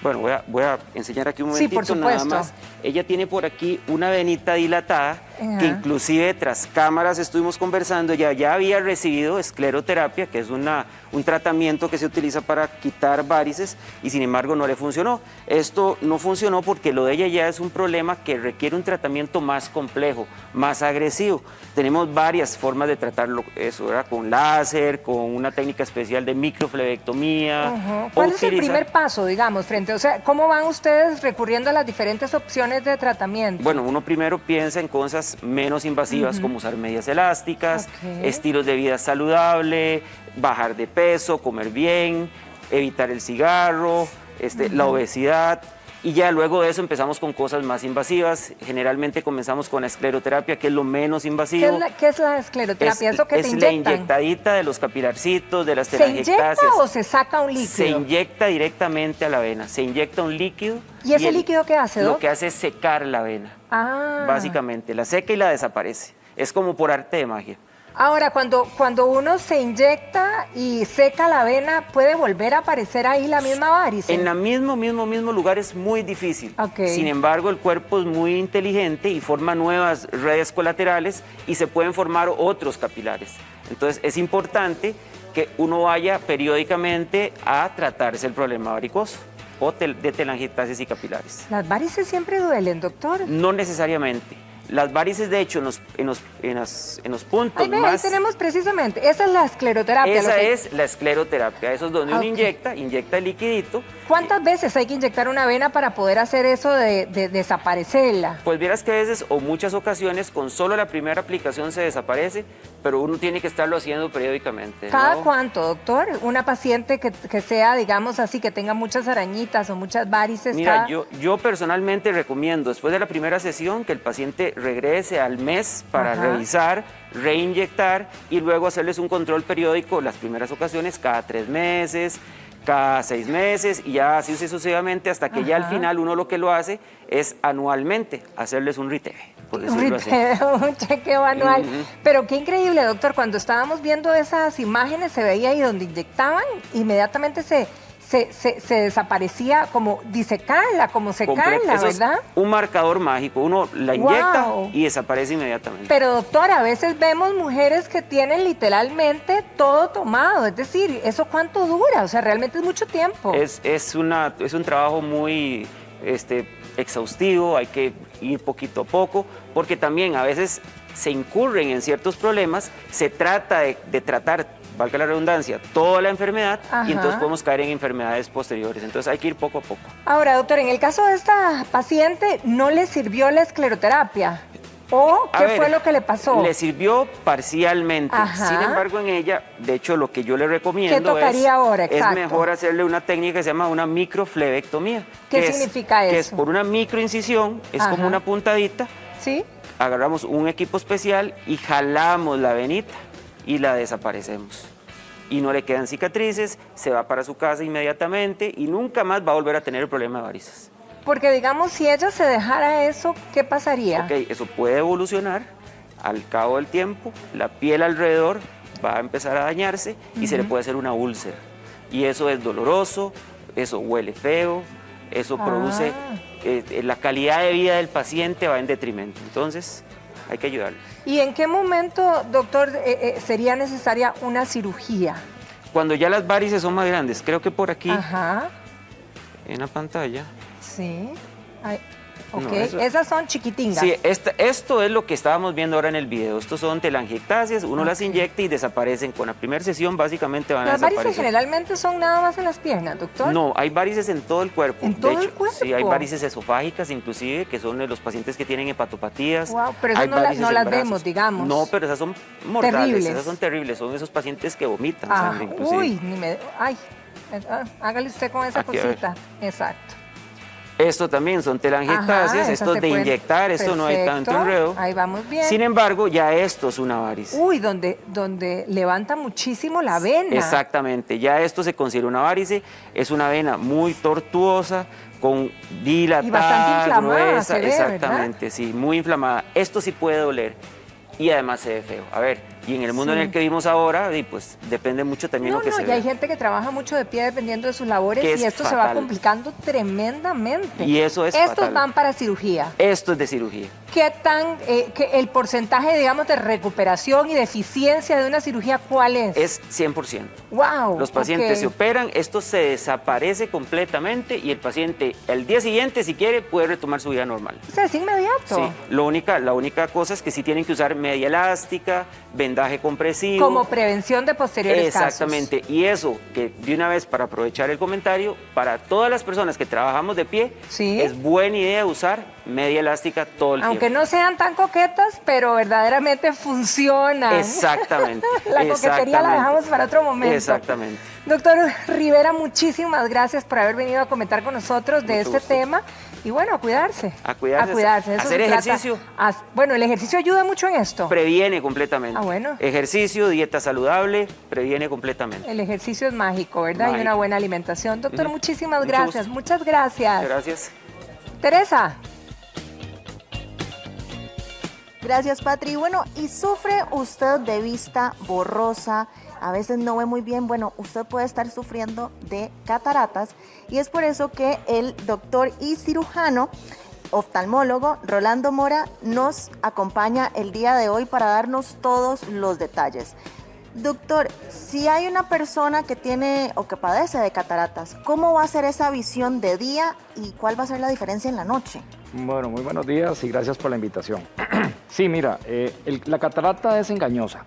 Bueno, voy a enseñar aquí un momentito, sí, por supuesto. Nada más. Ella tiene por aquí una venita dilatada que inclusive tras cámaras estuvimos conversando, ella ya había recibido escleroterapia, que es un tratamiento que se utiliza para quitar varices, y sin embargo no le funcionó. Esto no funcionó porque lo de ella ya es un problema que requiere un tratamiento más complejo, más agresivo. Tenemos varias formas de tratarlo, eso, ¿verdad? Con láser, con una técnica especial de microflebectomía. ¿Cuál es el primer paso, digamos, o sea, cómo van ustedes recurriendo a las diferentes opciones de tratamiento? Bueno, uno primero piensa en cosas menos invasivas, como usar medias elásticas, estilos de vida saludable, bajar de peso, comer bien, evitar el cigarro, la obesidad. Y ya luego de eso empezamos con cosas más invasivas. Generalmente comenzamos con la escleroterapia, que es lo menos invasivo. ¿Qué es la escleroterapia? ¿Eso que te inyectan? Es la inyectadita de los capilarcitos, de las telangiectasias. ¿Se inyecta o se saca un líquido? Se inyecta directamente a la vena. Se inyecta un líquido. ¿Y ese líquido qué hace, Doc? Lo que hace es secar la vena. Básicamente, la seca y la desaparece. Es como por arte de magia. Ahora, cuando uno se inyecta y seca la vena, ¿puede volver a aparecer ahí la misma varice? En el mismo lugar es muy difícil. Sin embargo, el cuerpo es muy inteligente y forma nuevas redes colaterales y se pueden formar otros capilares. Entonces, es importante que uno vaya periódicamente a tratarse el problema varicoso o de telangiectasias y capilares. ¿Las varices siempre duelen, doctor? No necesariamente. Las varices, de hecho, en los puntos ahí tenemos precisamente, esa es la escleroterapia. Esa es la escleroterapia, eso es donde uno inyecta el liquidito. ¿Cuántas veces hay que inyectar una vena para poder hacer eso de desaparecerla? Pues vieras que a veces o muchas ocasiones con solo la primera aplicación se desaparece, pero uno tiene que estarlo haciendo periódicamente. ¿Cada cuánto, doctor? Una paciente que sea, digamos así, que tenga muchas arañitas o muchas varices. Mira, yo personalmente recomiendo después de la primera sesión que el paciente regrese al mes para revisar, reinyectar y luego hacerles un control periódico las primeras ocasiones cada 3 meses, cada 6 meses y ya así sucesivamente hasta que ya al final uno lo que lo hace es anualmente hacerles un reteo, por decirlo así. Un chequeo anual. Pero qué increíble, doctor, cuando estábamos viendo esas imágenes se veía ahí donde inyectaban, inmediatamente se desaparecía como disecarla, como secarla, eso ¿verdad? Es un marcador mágico, uno la inyecta y desaparece inmediatamente. Pero doctor, a veces vemos mujeres que tienen literalmente todo tomado, es decir, ¿eso cuánto dura? O sea, realmente es mucho tiempo. Es un trabajo muy exhaustivo, hay que ir poquito a poco, porque también a veces se incurren en ciertos problemas, se trata de tratar, valga la redundancia, toda la enfermedad y entonces podemos caer en enfermedades posteriores. Entonces hay que ir poco a poco. Ahora, doctor, en el caso de esta paciente, ¿no le sirvió la escleroterapia? ¿O qué fue lo que le pasó? Le sirvió parcialmente. Sin embargo, en ella, de hecho, lo que yo le recomiendo ¿qué tocaría ahora? Es mejor hacerle una técnica que se llama una microflebectomía. ¿Qué significa eso? Que es por una microincisión, es como una puntadita. ¿Sí? Agarramos un equipo especial y jalamos la venita y la desaparecemos. Y no le quedan cicatrices, se va para su casa inmediatamente y nunca más va a volver a tener el problema de varices. Porque digamos, si ella se dejara eso, ¿qué pasaría? Ok, eso puede evolucionar al cabo del tiempo, la piel alrededor va a empezar a dañarse y se le puede hacer una úlcera. Y eso es doloroso, eso huele feo, eso produce, la calidad de vida del paciente va en detrimento. Entonces, hay que ayudarle. ¿Y en qué momento, doctor, sería necesaria una cirugía? Cuando ya las varices son más grandes, creo que por aquí, en la pantalla. Sí, ok, no, esas son chiquitingas. Sí, esto es lo que estábamos viendo ahora en el video. Estos son telangiectasias, uno las inyecta y desaparecen. Con la primera sesión básicamente van a desaparecer. ¿Las varices generalmente son nada más en las piernas, doctor? No, hay varices en todo el cuerpo. ¿En todo el cuerpo? Sí, hay varices esofágicas inclusive, que son de los pacientes que tienen hepatopatías. Wow, pero esas no las vemos, digamos. No, pero esas son mortales, terribles. Esas son terribles, son esos pacientes que vomitan sangre inclusive. Uy, hágale usted con esa cosita. Exacto. Esto también son telangiectasias, esto de inyectar, esto no hay tanto enredo. Ahí vamos bien. Sin embargo, ya esto es una varice. Uy, donde levanta muchísimo la vena. Exactamente, ya esto se considera una varice, es una vena muy tortuosa, con dilatada, y bastante inflamada, gruesa, se ve, exactamente, ¿verdad? sí, muy inflamada. Esto sí puede doler y además se ve feo. A ver, Y en el mundo Sí. en el que vivimos ahora, y pues depende mucho también lo que se y ve. hay gente que trabaja mucho de pie dependiendo de sus labores Que y es esto se va fatal. complicando tremendamente. Y eso es Estos fatal. van para cirugía. Esto es de cirugía. ¿Qué tan, que el porcentaje, digamos, de recuperación y de eficiencia de una cirugía, cuál es? Es 100%. Wow. Los pacientes ok. se operan, esto se desaparece completamente y el paciente el día siguiente, si quiere, puede retomar su vida normal. O sea, es inmediato. Sí. La única cosa es que sí tienen que usar media elástica, vendaje compresivo. Como prevención de posteriores casos. Exactamente. Y eso, que de una vez para aprovechar el comentario, para todas las personas que trabajamos de pie, es buena idea usar media elástica todo el Aunque tiempo. no sean tan coquetas, pero verdaderamente funcionan. Exactamente. La coquetería la dejamos para otro momento. Exactamente. Doctor Rivera, muchísimas gracias por haber venido a comentar con nosotros de este tema. Y bueno, a cuidarse. A cuidarse. A cuidarse. Eso Hacer se trata. ejercicio. Bueno, el ejercicio ayuda mucho en esto. Previene completamente. Ah, bueno. Ejercicio, dieta saludable, previene completamente. El ejercicio es mágico, ¿verdad? Y Mágico. una buena alimentación. Doctor, muchísimas Mucho gracias. gusto. Muchas gracias. Gracias. Teresa. Gracias, Patri. Bueno, ¿y sufre usted de vista borrosa? A veces no ve muy bien. Bueno, usted puede estar sufriendo de cataratas y es por eso que el doctor y cirujano oftalmólogo Rolando Mora nos acompaña el día de hoy para darnos todos los detalles. Doctor, si hay una persona que tiene o que padece de cataratas, ¿cómo va a ser esa visión de día y cuál va a ser la diferencia en la noche? Bueno, muy buenos días y gracias por la invitación. Sí, mira, la catarata es engañosa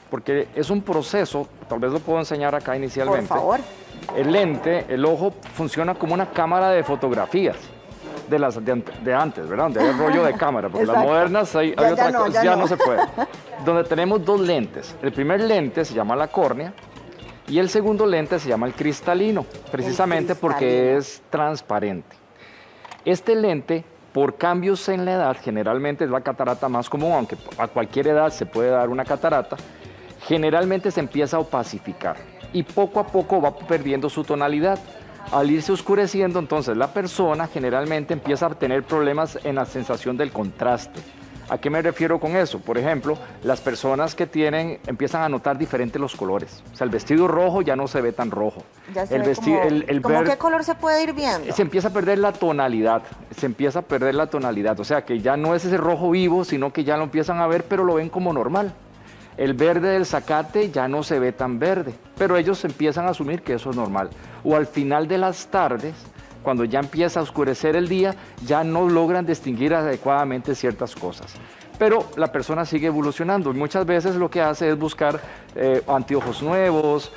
porque es un proceso, tal vez lo puedo enseñar acá inicialmente. Por favor. El lente, el ojo, funciona como una cámara de fotografías de antes, ¿verdad? Donde hay el rollo de cámara, porque las Exacto. modernas hay Ya otra no, cosa, ya no. no se puede. Donde tenemos dos lentes. El primer lente se llama la córnea y el segundo lente se llama el cristalino, precisamente porque es transparente. Este lente, por cambios en la edad, generalmente es la catarata más común, aunque a cualquier edad se puede dar una catarata, generalmente se empieza a opacificar y poco a poco va perdiendo su tonalidad. Al irse oscureciendo, entonces la persona generalmente empieza a tener problemas en la sensación del contraste. ¿A qué me refiero con eso? Por ejemplo, las personas que empiezan a notar diferentes los colores. O sea, el vestido rojo ya no se ve tan rojo. Ya se el ve vestido, como, el ¿cómo verde, qué color se puede ir viendo? se empieza a perder la tonalidad, o sea que ya no es ese rojo vivo, sino que ya lo empiezan a ver, pero lo ven como normal. El verde del zacate ya no se ve tan verde, pero ellos empiezan a asumir que eso es normal. O al final de las tardes, cuando ya empieza a oscurecer el día, ya no logran distinguir adecuadamente ciertas cosas. Pero la persona sigue evolucionando y muchas veces lo que hace es buscar anteojos nuevos,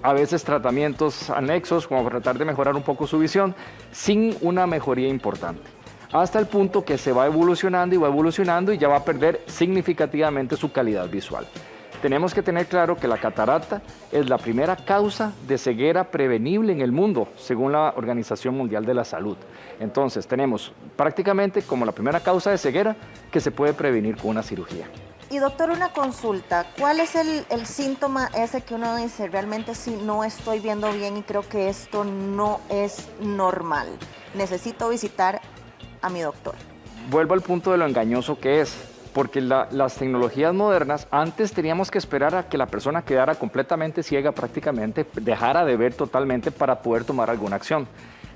a veces tratamientos anexos como para tratar de mejorar un poco su visión, sin una mejoría importante. Hasta el punto que se va evolucionando y ya va a perder significativamente su calidad visual. Tenemos que tener claro que la catarata es la primera causa de ceguera prevenible en el mundo, según la Organización Mundial de la Salud. Entonces, tenemos prácticamente como la primera causa de ceguera que se puede prevenir con una cirugía. Y doctor, una consulta, ¿cuál es el síntoma ese que uno dice, realmente sí, no estoy viendo bien y creo que esto no es normal? Necesito visitar a mi doctor. Vuelvo al punto de lo engañoso que es, porque las tecnologías modernas, antes teníamos que esperar a que la persona quedara completamente ciega prácticamente, dejara de ver totalmente para poder tomar alguna acción.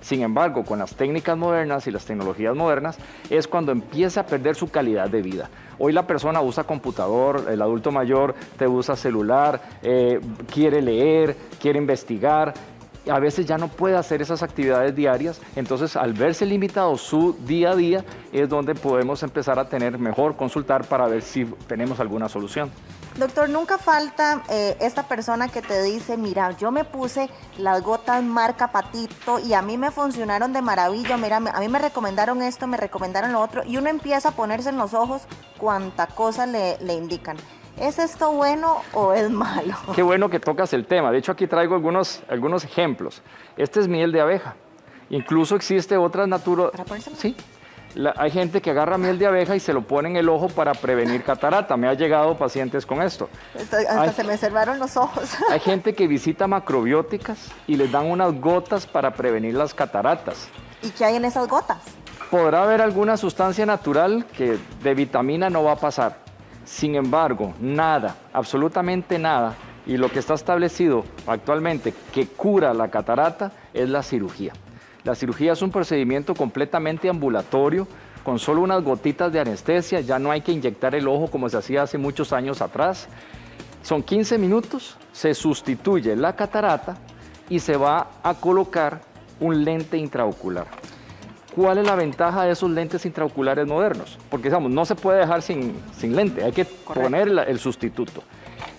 Sin embargo, con las técnicas modernas y las tecnologías modernas es cuando empieza a perder su calidad de vida. Hoy la persona usa computador, el adulto mayor te usa celular, quiere leer, quiere investigar. A veces ya no puede hacer esas actividades diarias, entonces al verse limitado su día a día es donde podemos empezar a consultar para ver si tenemos alguna solución. Doctor, nunca falta esta persona que te dice, mira, yo me puse las gotas marca Patito y a mí me funcionaron de maravilla, mira, a mí me recomendaron esto, me recomendaron lo otro, y uno empieza a ponerse en los ojos cuánta cosa le indican. ¿Es esto bueno o es malo? Qué bueno que tocas el tema. De hecho, aquí traigo algunos ejemplos. Este es miel de abeja. Incluso existe otras Sí. Hay gente que agarra miel de abeja y se lo pone en el ojo para prevenir catarata. Me ha llegado pacientes con esto. Hasta se me cerraron los ojos. Hay gente que visita macrobióticas y les dan unas gotas para prevenir las cataratas. ¿Y qué hay en esas gotas? Podrá haber alguna sustancia natural que de vitamina no va a pasar. Sin embargo, nada, absolutamente nada, y lo que está establecido actualmente que cura la catarata es la cirugía. La cirugía es un procedimiento completamente ambulatorio, con solo unas gotitas de anestesia, ya no hay que inyectar el ojo como se hacía hace muchos años atrás. Son 15 minutos, se sustituye la catarata y se va a colocar un lente intraocular. ¿Cuál es la ventaja de esos lentes intraoculares modernos? Porque digamos, no se puede dejar sin lente, hay que poner el sustituto.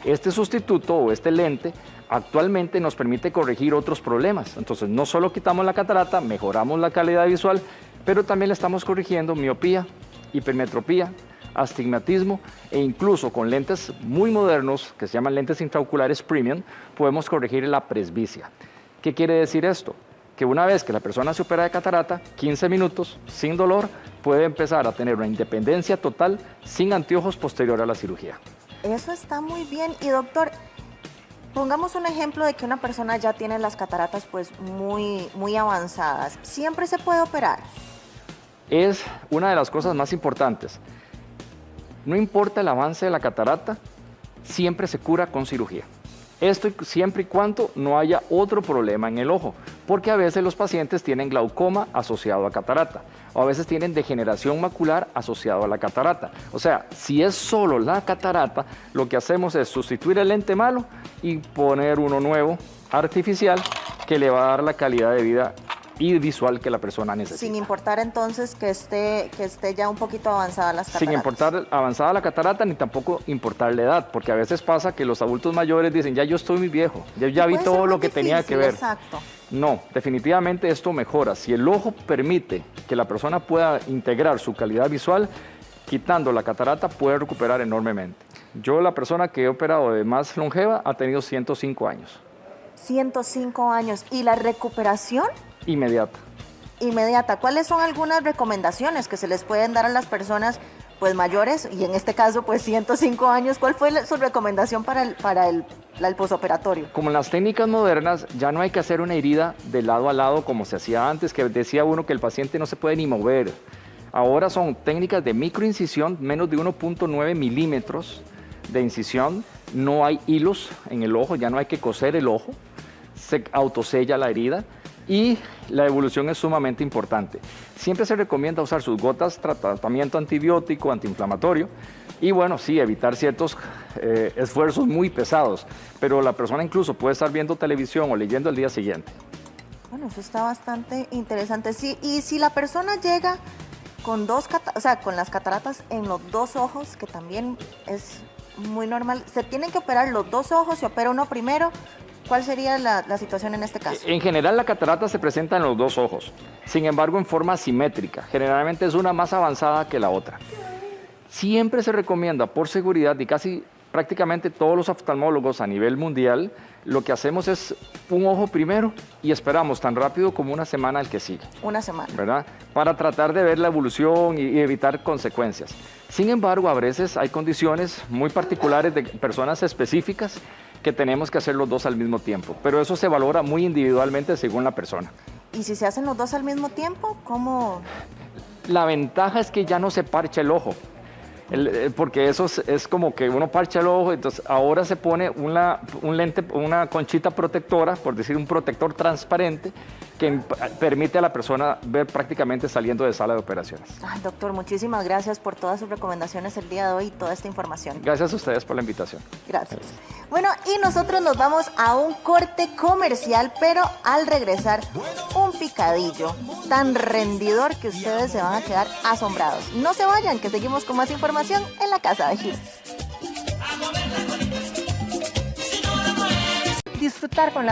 Este sustituto o este lente actualmente nos permite corregir otros problemas. Entonces, no solo quitamos la catarata, mejoramos la calidad visual, pero también le estamos corrigiendo miopía, hipermetropía, astigmatismo e incluso con lentes muy modernos que se llaman lentes intraoculares premium, podemos corregir la presbicia. ¿Qué quiere decir esto? Que una vez que la persona se opera de catarata, 15 minutos, sin dolor, puede empezar a tener una independencia total sin anteojos posterior a la cirugía. Eso está muy bien. Y doctor, pongamos un ejemplo de que una persona ya tiene las cataratas pues muy avanzadas. ¿Siempre se puede operar? Es una de las cosas más importantes. No importa el avance de la catarata, siempre se cura con cirugía. Esto siempre y cuando no haya otro problema en el ojo, porque a veces los pacientes tienen glaucoma asociado a catarata, o a veces tienen degeneración macular asociado a la catarata. O sea, si es solo la catarata, lo que hacemos es sustituir el lente malo y poner uno nuevo, artificial, que le va a dar la calidad de vida y visual que la persona necesita. Sin importar entonces que esté ya un poquito avanzada las cataratas. Sin importar avanzada la catarata ni tampoco importar la edad, porque a veces pasa que los adultos mayores dicen, ya yo estoy muy viejo, ya vi todo lo que tenía que ver. Exacto. No, definitivamente esto mejora. Si el ojo permite que la persona pueda integrar su calidad visual, quitando la catarata puede recuperar enormemente. Yo, la persona que he operado de más longeva, ha tenido 105 años. 105 años. ¿Y la recuperación? Inmediata. Inmediata. ¿Cuáles son algunas recomendaciones que se les pueden dar a las personas pues mayores, y en este caso pues 105 años? ¿Cuál fue su recomendación para el posoperatorio? Como en las técnicas modernas, ya no hay que hacer una herida de lado a lado como se hacía antes, que decía uno que el paciente no se puede ni mover. Ahora son técnicas de microincisión, menos de 1.9 milímetros de incisión, no hay hilos en el ojo, ya no hay que coser el ojo, se autosella la herida. Y la evolución es sumamente importante. Siempre se recomienda usar sus gotas, tratamiento antibiótico, antiinflamatorio, y bueno, sí, evitar ciertos esfuerzos muy pesados, pero la persona incluso puede estar viendo televisión o leyendo el día siguiente. Bueno, eso está bastante interesante. Sí, y si la persona llega con con las cataratas en los dos ojos, que también es muy normal, ¿se tienen que operar los dos ojos? ¿Se opera uno primero? ¿Cuál sería la situación en este caso? En general, la catarata se presenta en los dos ojos, sin embargo en forma simétrica. Generalmente es una más avanzada que la otra. Siempre se recomienda, por seguridad, y casi prácticamente todos los oftalmólogos a nivel mundial, lo que hacemos es un ojo primero y esperamos tan rápido como una semana al que sigue. Una semana. ¿Verdad? Para tratar de ver la evolución y evitar consecuencias. Sin embargo, a veces hay condiciones muy particulares de personas específicas que tenemos que hacer los dos al mismo tiempo, pero eso se valora muy individualmente según la persona. ¿Y si se hacen los dos al mismo tiempo, cómo? La ventaja es que ya no se parcha el ojo, porque eso es como que uno parcha el ojo, entonces ahora se pone un lente, una conchita protectora, por decir un protector transparente, que permite a la persona ver prácticamente saliendo de sala de operaciones. Ay, doctor, muchísimas gracias por todas sus recomendaciones el día de hoy y toda esta información. Gracias a ustedes por la invitación. Gracias. Bueno, y nosotros nos vamos a un corte comercial, pero al regresar, un picadillo tan rendidor que ustedes se van a quedar asombrados. No se vayan, que seguimos con más información en la Casa de Giles. Disfrutar con la